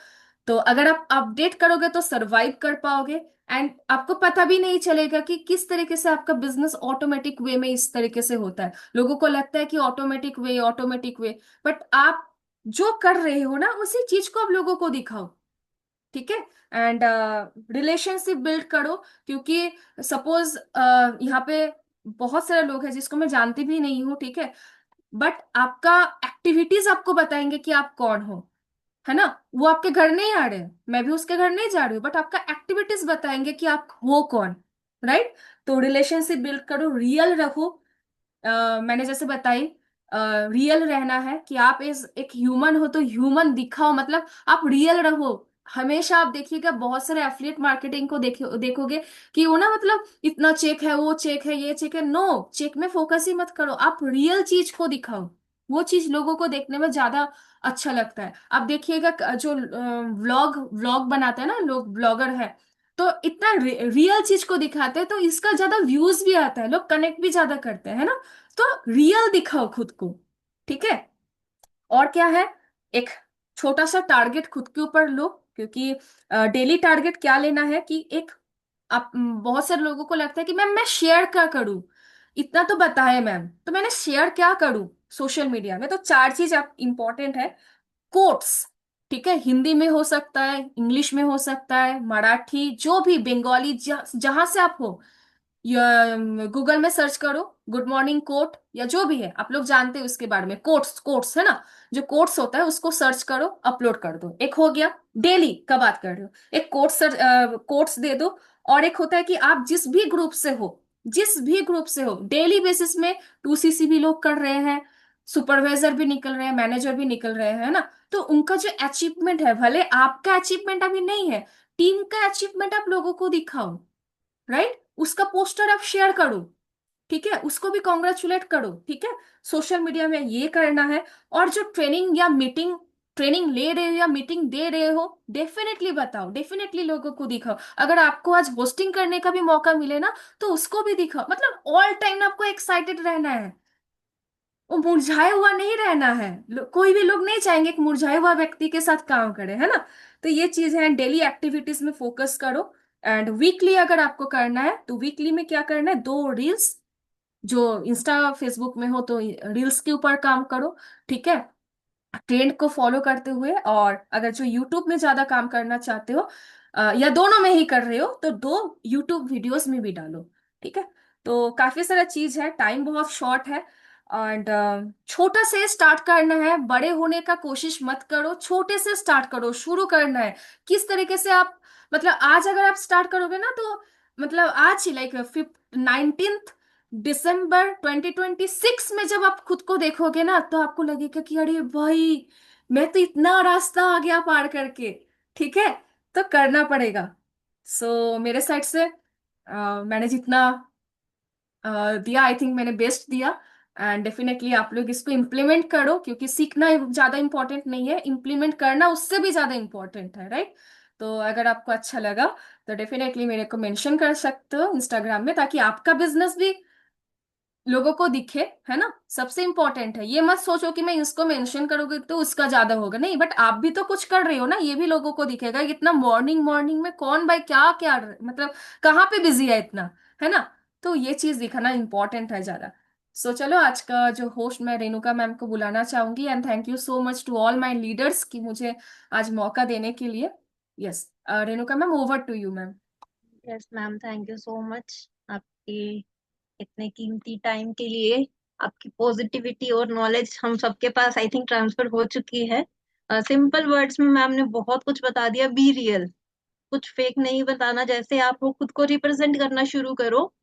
तो अगर आप अपडेट करोगे तो सरवाइव कर पाओगे। एंड आपको पता भी नहीं चलेगा कि किस तरीके से आपका बिजनेस ऑटोमेटिक वे में इस तरीके से होता है। लोगों को लगता है कि automatic way, automatic way, but आप जो कर रहे हो ना, उसी चीज को आप लोगों को दिखाओ, ठीक है। एंड रिलेशनशिप बिल्ड करो, क्योंकि सपोज यहाँ पे बहुत सारे लोग हैं जिसको मैं जानती भी नहीं हूँ, ठीक है, बट आपका एक्टिविटीज आपको बताएंगे कि आप कौन हो, है ना। वो आपके घर नहीं आ रहे हैं, मैं भी उसके घर नहीं जा रही हूँ, बट आपका एक्टिविटीज बताएंगे कि आप हो कौन, राइट। तो रिलेशनशिप बिल्ड करो, रियल रहो। मैंने जैसे बताई, रियल रहना है कि आप इस एक ह्यूमन हो, तो ह्यूमन दिखाओ, मतलब आप रियल रहो। हमेशा आप देखिएगा, बहुत सारे एफिलिएट मार्केटिंग को देखोगे कि वो ना, मतलब इतना चेक है, वो चेक है, ये चेक है, नो, चेक में फोकस ही मत करो, आप रियल चीज को दिखाओ। वो चीज लोगों को देखने में ज्यादा अच्छा लगता है। आप देखिएगा जो व्लॉग व्लॉग बनाते हैं ना लोग, ब्लॉगर है, तो इतना रियल चीज को दिखाते हैं, तो इसका ज्यादा व्यूज भी आता है, लोग कनेक्ट भी ज्यादा करते हैं, है ना। तो रियल दिखाओ खुद को, ठीक है। और क्या है, एक छोटा सा टारगेट खुद के ऊपर लो, क्योंकि डेली टारगेट क्या लेना है कि एक, आप बहुत सारे लोगों को लगता है कि मैम मैं शेयर क्या करूं, इतना तो बताया मैम, तो मैंने शेयर क्या करूं सोशल मीडिया में। तो चार चीज आप इंपॉर्टेंट है। कोट्स, ठीक है, हिंदी में हो सकता है, इंग्लिश में हो सकता है, मराठी, जो भी, बंगाली, जहां से आप हो, या गूगल में सर्च करो गुड मॉर्निंग कोट, या जो भी है आप लोग जानते हो उसके बारे में, कोट्स, कोट्स है ना, जो कोट्स होता है उसको सर्च करो, अपलोड कर दो। एक हो गया डेली का बात कर रहे हो, एक कोट्स, कोट्स दे दो। और एक होता है कि आप जिस भी ग्रुप से हो, जिस भी ग्रुप से हो, डेली बेसिस में 2CC भी लोग कर रहे हैं, सुपरवाइजर भी निकल रहे हैं, मैनेजर भी निकल रहे हैं, है ना। तो उनका जो अचीवमेंट है, भले आपका अचीवमेंट अभी नहीं है, टीम का अचीवमेंट आप लोगों को दिखाओ, राइट। उसका पोस्टर आप शेयर करो, ठीक है, उसको भी कॉन्ग्रेचुलेट करो, ठीक है। सोशल मीडिया में ये करना है। और जो ट्रेनिंग या मीटिंग, ट्रेनिंग ले रहे हो या मीटिंग दे रहे हो, डेफिनेटली बताओ, डेफिनेटली लोगों को दिखाओ। अगर आपको आज होस्टिंग करने का भी मौका मिले ना, तो उसको भी दिखाओ। मतलब ऑल टाइम आपको एक्साइटेड रहना है, वो मुरझाया हुआ नहीं रहना है। कोई भी लोग नहीं चाहेंगे कि मुरझाए हुआ व्यक्ति के साथ काम करे, है ना। तो ये चीज है, डेली एक्टिविटीज में फोकस करो। एंड वीकली अगर आपको करना है, तो वीकली में क्या करना है, 2 रील्स, जो इंस्टा फेसबुक में हो तो रील्स के ऊपर काम करो, ठीक है, ट्रेंड को फॉलो करते हुए। और अगर जो यूट्यूब में ज्यादा काम करना चाहते हो, या दोनों में ही कर रहे हो, तो 2 यूट्यूब वीडियोस में भी डालो, ठीक है। तो काफी सारा चीज है, टाइम बहुत शॉर्ट है। एंड छोटा से स्टार्ट करना है, बड़े होने का कोशिश मत करो, छोटे से स्टार्ट करो, शुरू करना है। किस तरीके से आप, मतलब आज अगर आप स्टार्ट करोगे ना, तो मतलब आज ही, लाइक 19 दिसंबर 2026 में जब आप खुद को देखोगे ना, तो आपको लगेगा कि अरे भाई, मैं तो इतना रास्ता आ गया पार करके, ठीक है। तो करना पड़ेगा। मेरे साइड से मैंने जितना दिया, आई थिंक मैंने बेस्ट दिया। एंड डेफिनेटली आप लोग इसको इम्प्लीमेंट करो, क्योंकि सीखना ज्यादा इंपॉर्टेंट नहीं है, इम्प्लीमेंट करना उससे भी ज्यादा इंपॉर्टेंट है, राइट। तो अगर आपको अच्छा लगा, तो डेफिनेटली मेरे को मेंशन कर सकते हो इंस्टाग्राम में, ताकि आपका बिजनेस भी लोगों को दिखे, है ना। सबसे इंपॉर्टेंट है, ये मत सोचो कि मैं इसको मेंशन करूंगी तो उसका ज्यादा होगा, नहीं, बट आप भी तो कुछ कर रहे हो ना, ये भी लोगों को दिखेगा। इतना मॉर्निंग मॉर्निंग में कौन भाई क्या क्या, मतलब कहाँ पे बिजी है इतना, है ना। तो ये चीज दिखाना इंपॉर्टेंट है ज्यादा। चलो, आज का जो होस्ट मैं रेणुका मैम को बुलाना चाहूंगी। And thank you so much to all my leaders कि मुझे आज मौका देने के लिए। Yes, Renuka ma'am, over to you ma'am. Yes ma'am, thank you so much आपके इतने कीमती टाइम के लिए। आपकी पॉजिटिविटी और नॉलेज हम सबके पास आई थिंक ट्रांसफर हो चुकी है। सिंपल वर्ड्स में मैम ने बहुत कुछ बता दिया। बी रियल, कुछ फेक नहीं बताना, जैसे आप हो खुद को रिप्रेजेंट करना शुरू करो।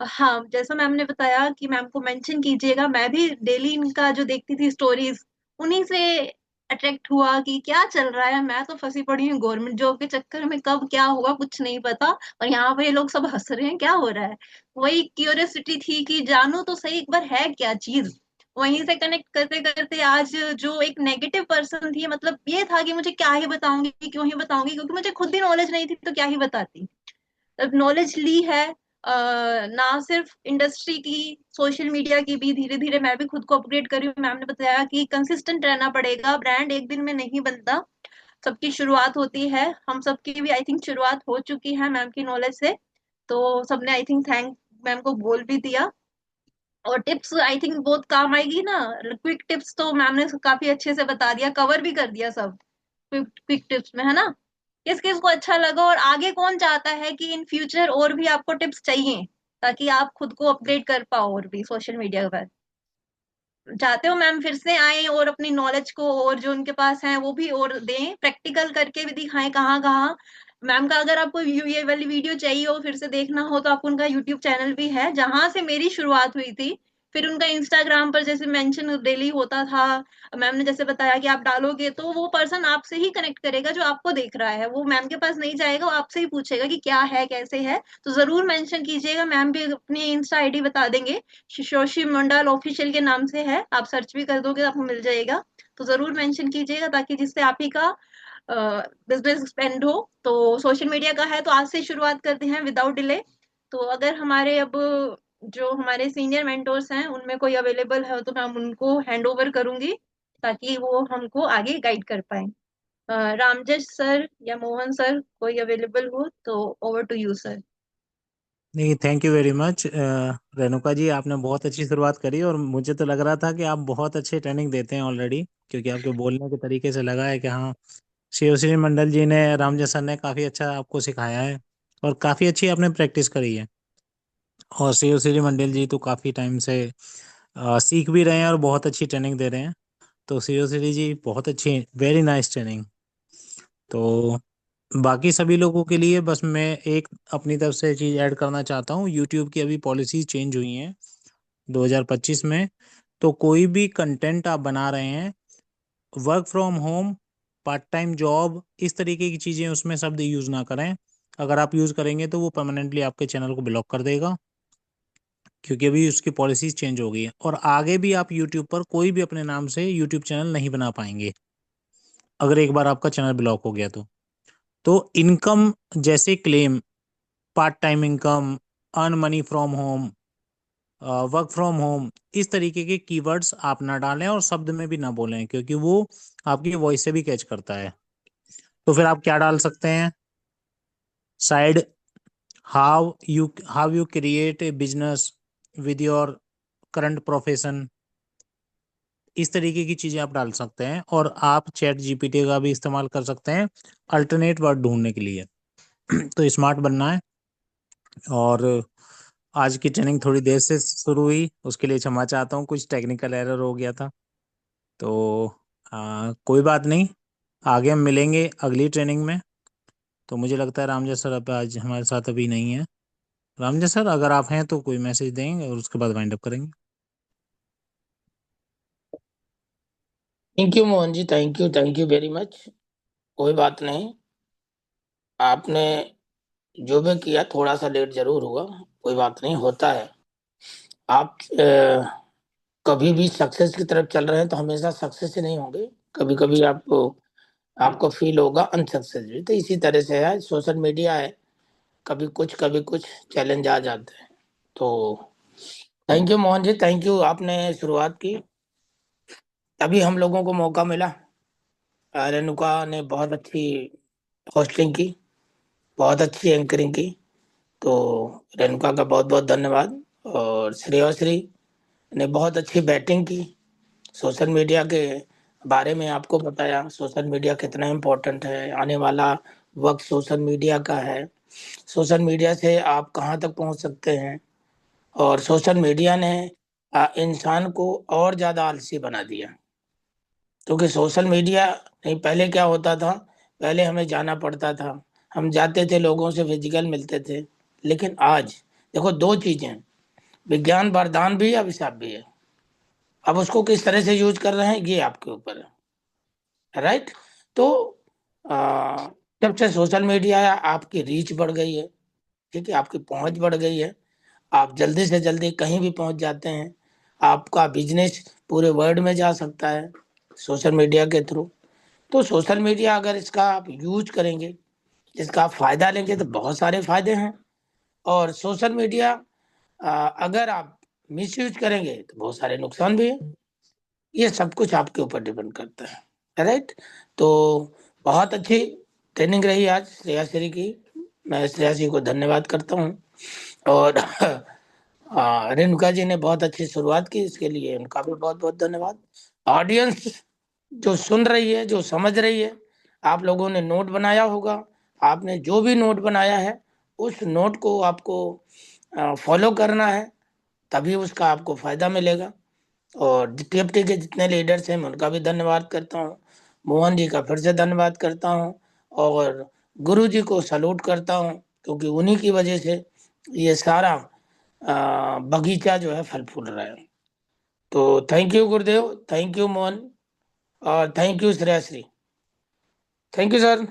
हाँ, जैसा मैम ने बताया कि मैम को मेंशन कीजिएगा, मैं भी डेली इनका जो देखती थी स्टोरीज, उन्हीं से अट्रैक्ट हुआ कि क्या चल रहा है। मैं तो फंसी पड़ी हूँ गवर्नमेंट जॉब के चक्कर में, कब क्या होगा कुछ नहीं पता, और यहाँ पे ये लोग सब हंस रहे हैं, क्या हो रहा है। वही क्यूरियोसिटी थी कि जानू तो सही एक बार है क्या चीज। वहीं से कनेक्ट करते करते आज जो एक नेगेटिव पर्सन थी, मतलब ये था कि मुझे क्या ही बताऊंगी, क्यों ही बताऊंगी, क्योंकि मुझे खुद ही नॉलेज नहीं थी तो क्या ही बताती। नॉलेज ली है, ना सिर्फ इंडस्ट्री की, सोशल मीडिया की भी। धीरे धीरे मैं भी खुद को अपग्रेड कर रही हूँ। मैम ने बताया कि कंसिस्टेंट रहना पड़ेगा, ब्रांड एक दिन में नहीं बनता, सबकी शुरुआत होती है। हम सबकी भी आई थिंक शुरुआत हो चुकी है मैम की नॉलेज से। तो सबने आई थिंक थैंक मैम को बोल भी दिया। और टिप्स आई थिंक बहुत काम आएगी ना, क्विक टिप्स तो मैम ने काफी अच्छे से बता दिया, कवर भी कर दिया सब क्विक क्विक टिप्स में, है ना। किस किस को अच्छा लगा, और आगे कौन चाहता है कि इन फ्यूचर और भी आपको टिप्स चाहिए, ताकि आप खुद को अपडेट कर पाओ और भी सोशल मीडिया पर। चाहते हो मैम फिर से आए और अपनी नॉलेज को और जो उनके पास है वो भी और दें, प्रैक्टिकल करके भी दिखाएं कहाँ कहाँ। मैम का अगर आपको ये वाली वीडियो चाहिए हो फिर से देखना हो, तो आपको उनका यूट्यूब चैनल भी है जहां से मेरी शुरुआत हुई थी। फिर उनका इंस्टाग्राम पर जैसे मेंशन डेली होता था, मैम ने जैसे बताया कि आप डालोगे तो वो पर्सन आपसे ही कनेक्ट करेगा जो आपको देख रहा है, वो मैम के पास नहीं जाएगा, वो आपसे ही पूछेगा कि क्या है कैसे है। तो जरूर मेंशन कीजिएगा, मैम भी अपनी इंस्टा आईडी बता देंगे, शशि मंडल ऑफिशियल के नाम से है, आप सर्च भी कर दोगे तो आपको मिल जाएगा। तो जरूर मेंशन कीजिएगा ताकि जिससे आप ही का बिजनेस एक्सपेंड हो। तो सोशल मीडिया का है तो आज से शुरुआत करते हैं विदाउट डिले। तो अगर हमारे अब जो हमारे सीनियर मेंटोर्स हैं उनमें कोई अवेलेबल है तो मैं उनको हैंड ओवर करूंगी, ताकि वो हमको आगे गाइड कर पाए। रामजेश सर या मोहन सर कोई अवेलेबल हो तो ओवर टू यू सर। नहीं, thank you very much Renuka ji, आपने बहुत अच्छी शुरुआत करी और मुझे तो लग रहा था कि आप बहुत अच्छे ट्रेनिंग देते हैं ऑलरेडी, क्योंकि आपके बोलने के तरीके से लगा है कि हाँ, शिव मंडल जी ने, रामजय सर ने काफ़ी अच्छा आपको सिखाया है और काफ़ी अच्छी आपने प्रैक्टिस करी है। और शिव मंडल जी तो काफ़ी टाइम से सीख भी रहे हैं और बहुत अच्छी ट्रेनिंग दे रहे हैं। तो शिव जी बहुत अच्छी, वेरी नाइस ट्रेनिंग। तो बाकी सभी लोगों के लिए बस मैं एक अपनी तरफ से चीज़ ऐड करना चाहता हूँ। यूट्यूब की अभी पॉलिसी चेंज हुई हैं 2025 में। तो कोई भी कंटेंट आप बना रहे हैं, work from home, part time job, इस तरीके की चीज़ें उसमें शब्द यूज़ ना करें। अगर आप यूज़ करेंगे तो वो परमानेंटली आपके चैनल को ब्लॉक कर देगा, क्योंकि अभी उसकी पॉलिसीज चेंज हो गई है। और आगे भी आप यूट्यूब पर कोई भी अपने नाम से यूट्यूब चैनल नहीं बना पाएंगे अगर एक बार आपका चैनल ब्लॉक हो गया तो इनकम जैसे claim, part time income, earn money from home, work from home, इस तरीके के कीवर्ड्स आप ना डालें और शब्द में भी ना बोलें, क्योंकि वो आपकी वॉइस से भी कैच करता है। तो फिर आप क्या डाल सकते हैं? Side, how you create a business with your current profession, इस तरीके की चीजें आप डाल सकते हैं। और आप चैट जीपीटी का भी इस्तेमाल कर सकते हैं अल्टरनेट वर्ड ढूंढने के लिए। तो स्मार्ट बनना है। और आज की ट्रेनिंग थोड़ी देर से शुरू हुई, उसके लिए क्षमा चाहता हूँ, कुछ टेक्निकल एरर हो गया था। तो कोई बात नहीं, आगे हम मिलेंगे अगली ट्रेनिंग में। तो मुझे लगता है रामजय सर अब आज हमारे साथ अभी नहीं है। रामजय सर, अगर आप हैं तो कोई मैसेज देंगे और उसके बाद वाइंड अप करेंगे। Thank you Mohan ji, thank you very much. कोई बात नहीं, आपने जो भी किया थोड़ा सा लेट जरूर हुआ, कोई बात नहीं, होता है। आप कभी भी सक्सेस की तरफ चल रहे हैं तो हमेशा सक्सेस ही नहीं होंगे, कभी कभी आपको आपको फील होगा अनसक्सेस भी। तो इसी तरह से है, सोशल मीडिया है, कभी कुछ चैलेंज आ जाते हैं। तो thank you Mohan ji, thank you, आपने शुरुआत की, तभी हम लोगों को मौका मिला। रेणुका ने बहुत अच्छी होस्टिंग की, बहुत अच्छी एंकरिंग की, तो रेणुका का बहुत बहुत धन्यवाद। और श्रेयश्री ने बहुत अच्छी बैटिंग की, सोशल मीडिया के बारे में आपको बताया, सोशल मीडिया कितना इम्पोर्टेंट है, आने वाला वक्त सोशल मीडिया का है, सोशल मीडिया से आप कहाँ तक पहुँच सकते हैं। और सोशल मीडिया ने इंसान को और ज़्यादा आलसी बना दिया, क्योंकि सोशल मीडिया नहीं, पहले क्या होता था, पहले हमें जाना पड़ता था, हम जाते थे लोगों से फिजिकल मिलते थे। लेकिन आज देखो, दो चीजें हैं, विज्ञान वरदान भी है, अभिशाप भी है। अब उसको किस तरह से यूज कर रहे हैं ये आपके ऊपर है, राइट। तो जब से सोशल मीडिया आया, आपकी रीच बढ़ गई है, ठीक है, आपकी पहुंच बढ़ गई है, आप जल्दी से जल्दी कहीं भी पहुंच जाते हैं, आपका बिजनेस पूरे वर्ल्ड में जा सकता है सोशल मीडिया के थ्रू। तो सोशल मीडिया अगर इसका आप यूज करेंगे, इसका आप फायदा लेंगे तो बहुत सारे फायदे हैं। और सोशल मीडिया अगर आप मिस यूज करेंगे तो बहुत सारे नुकसान भी है। ये सब कुछ आपके ऊपर डिपेंड करता है, राइट। तो बहुत अच्छी ट्रेनिंग रही आज श्रेयाश्री की, मैं श्रेयाश्री को धन्यवाद करता हूँ। और रेणुका जी ने बहुत अच्छी शुरुआत की, इसके लिए उनका भी बहुत बहुत धन्यवाद। ऑडियंस जो सुन रही है, जो समझ रही है, आप लोगों ने नोट बनाया होगा, आपने जो भी नोट बनाया है उस नोट को आपको फॉलो करना है, तभी उसका आपको फायदा मिलेगा। और टीएफटी के जितने लीडर्स हैं मैं उनका भी धन्यवाद करता हूँ, मोहन जी का फिर से धन्यवाद करता हूँ, और गुरु जी को सलूट करता हूँ, क्योंकि उन्हीं की वजह से ये सारा बगीचा जो है फल फूल रहा है। तो thank you Gurudev, thank you Mohan, और thank you Shreyashree, thank you sir.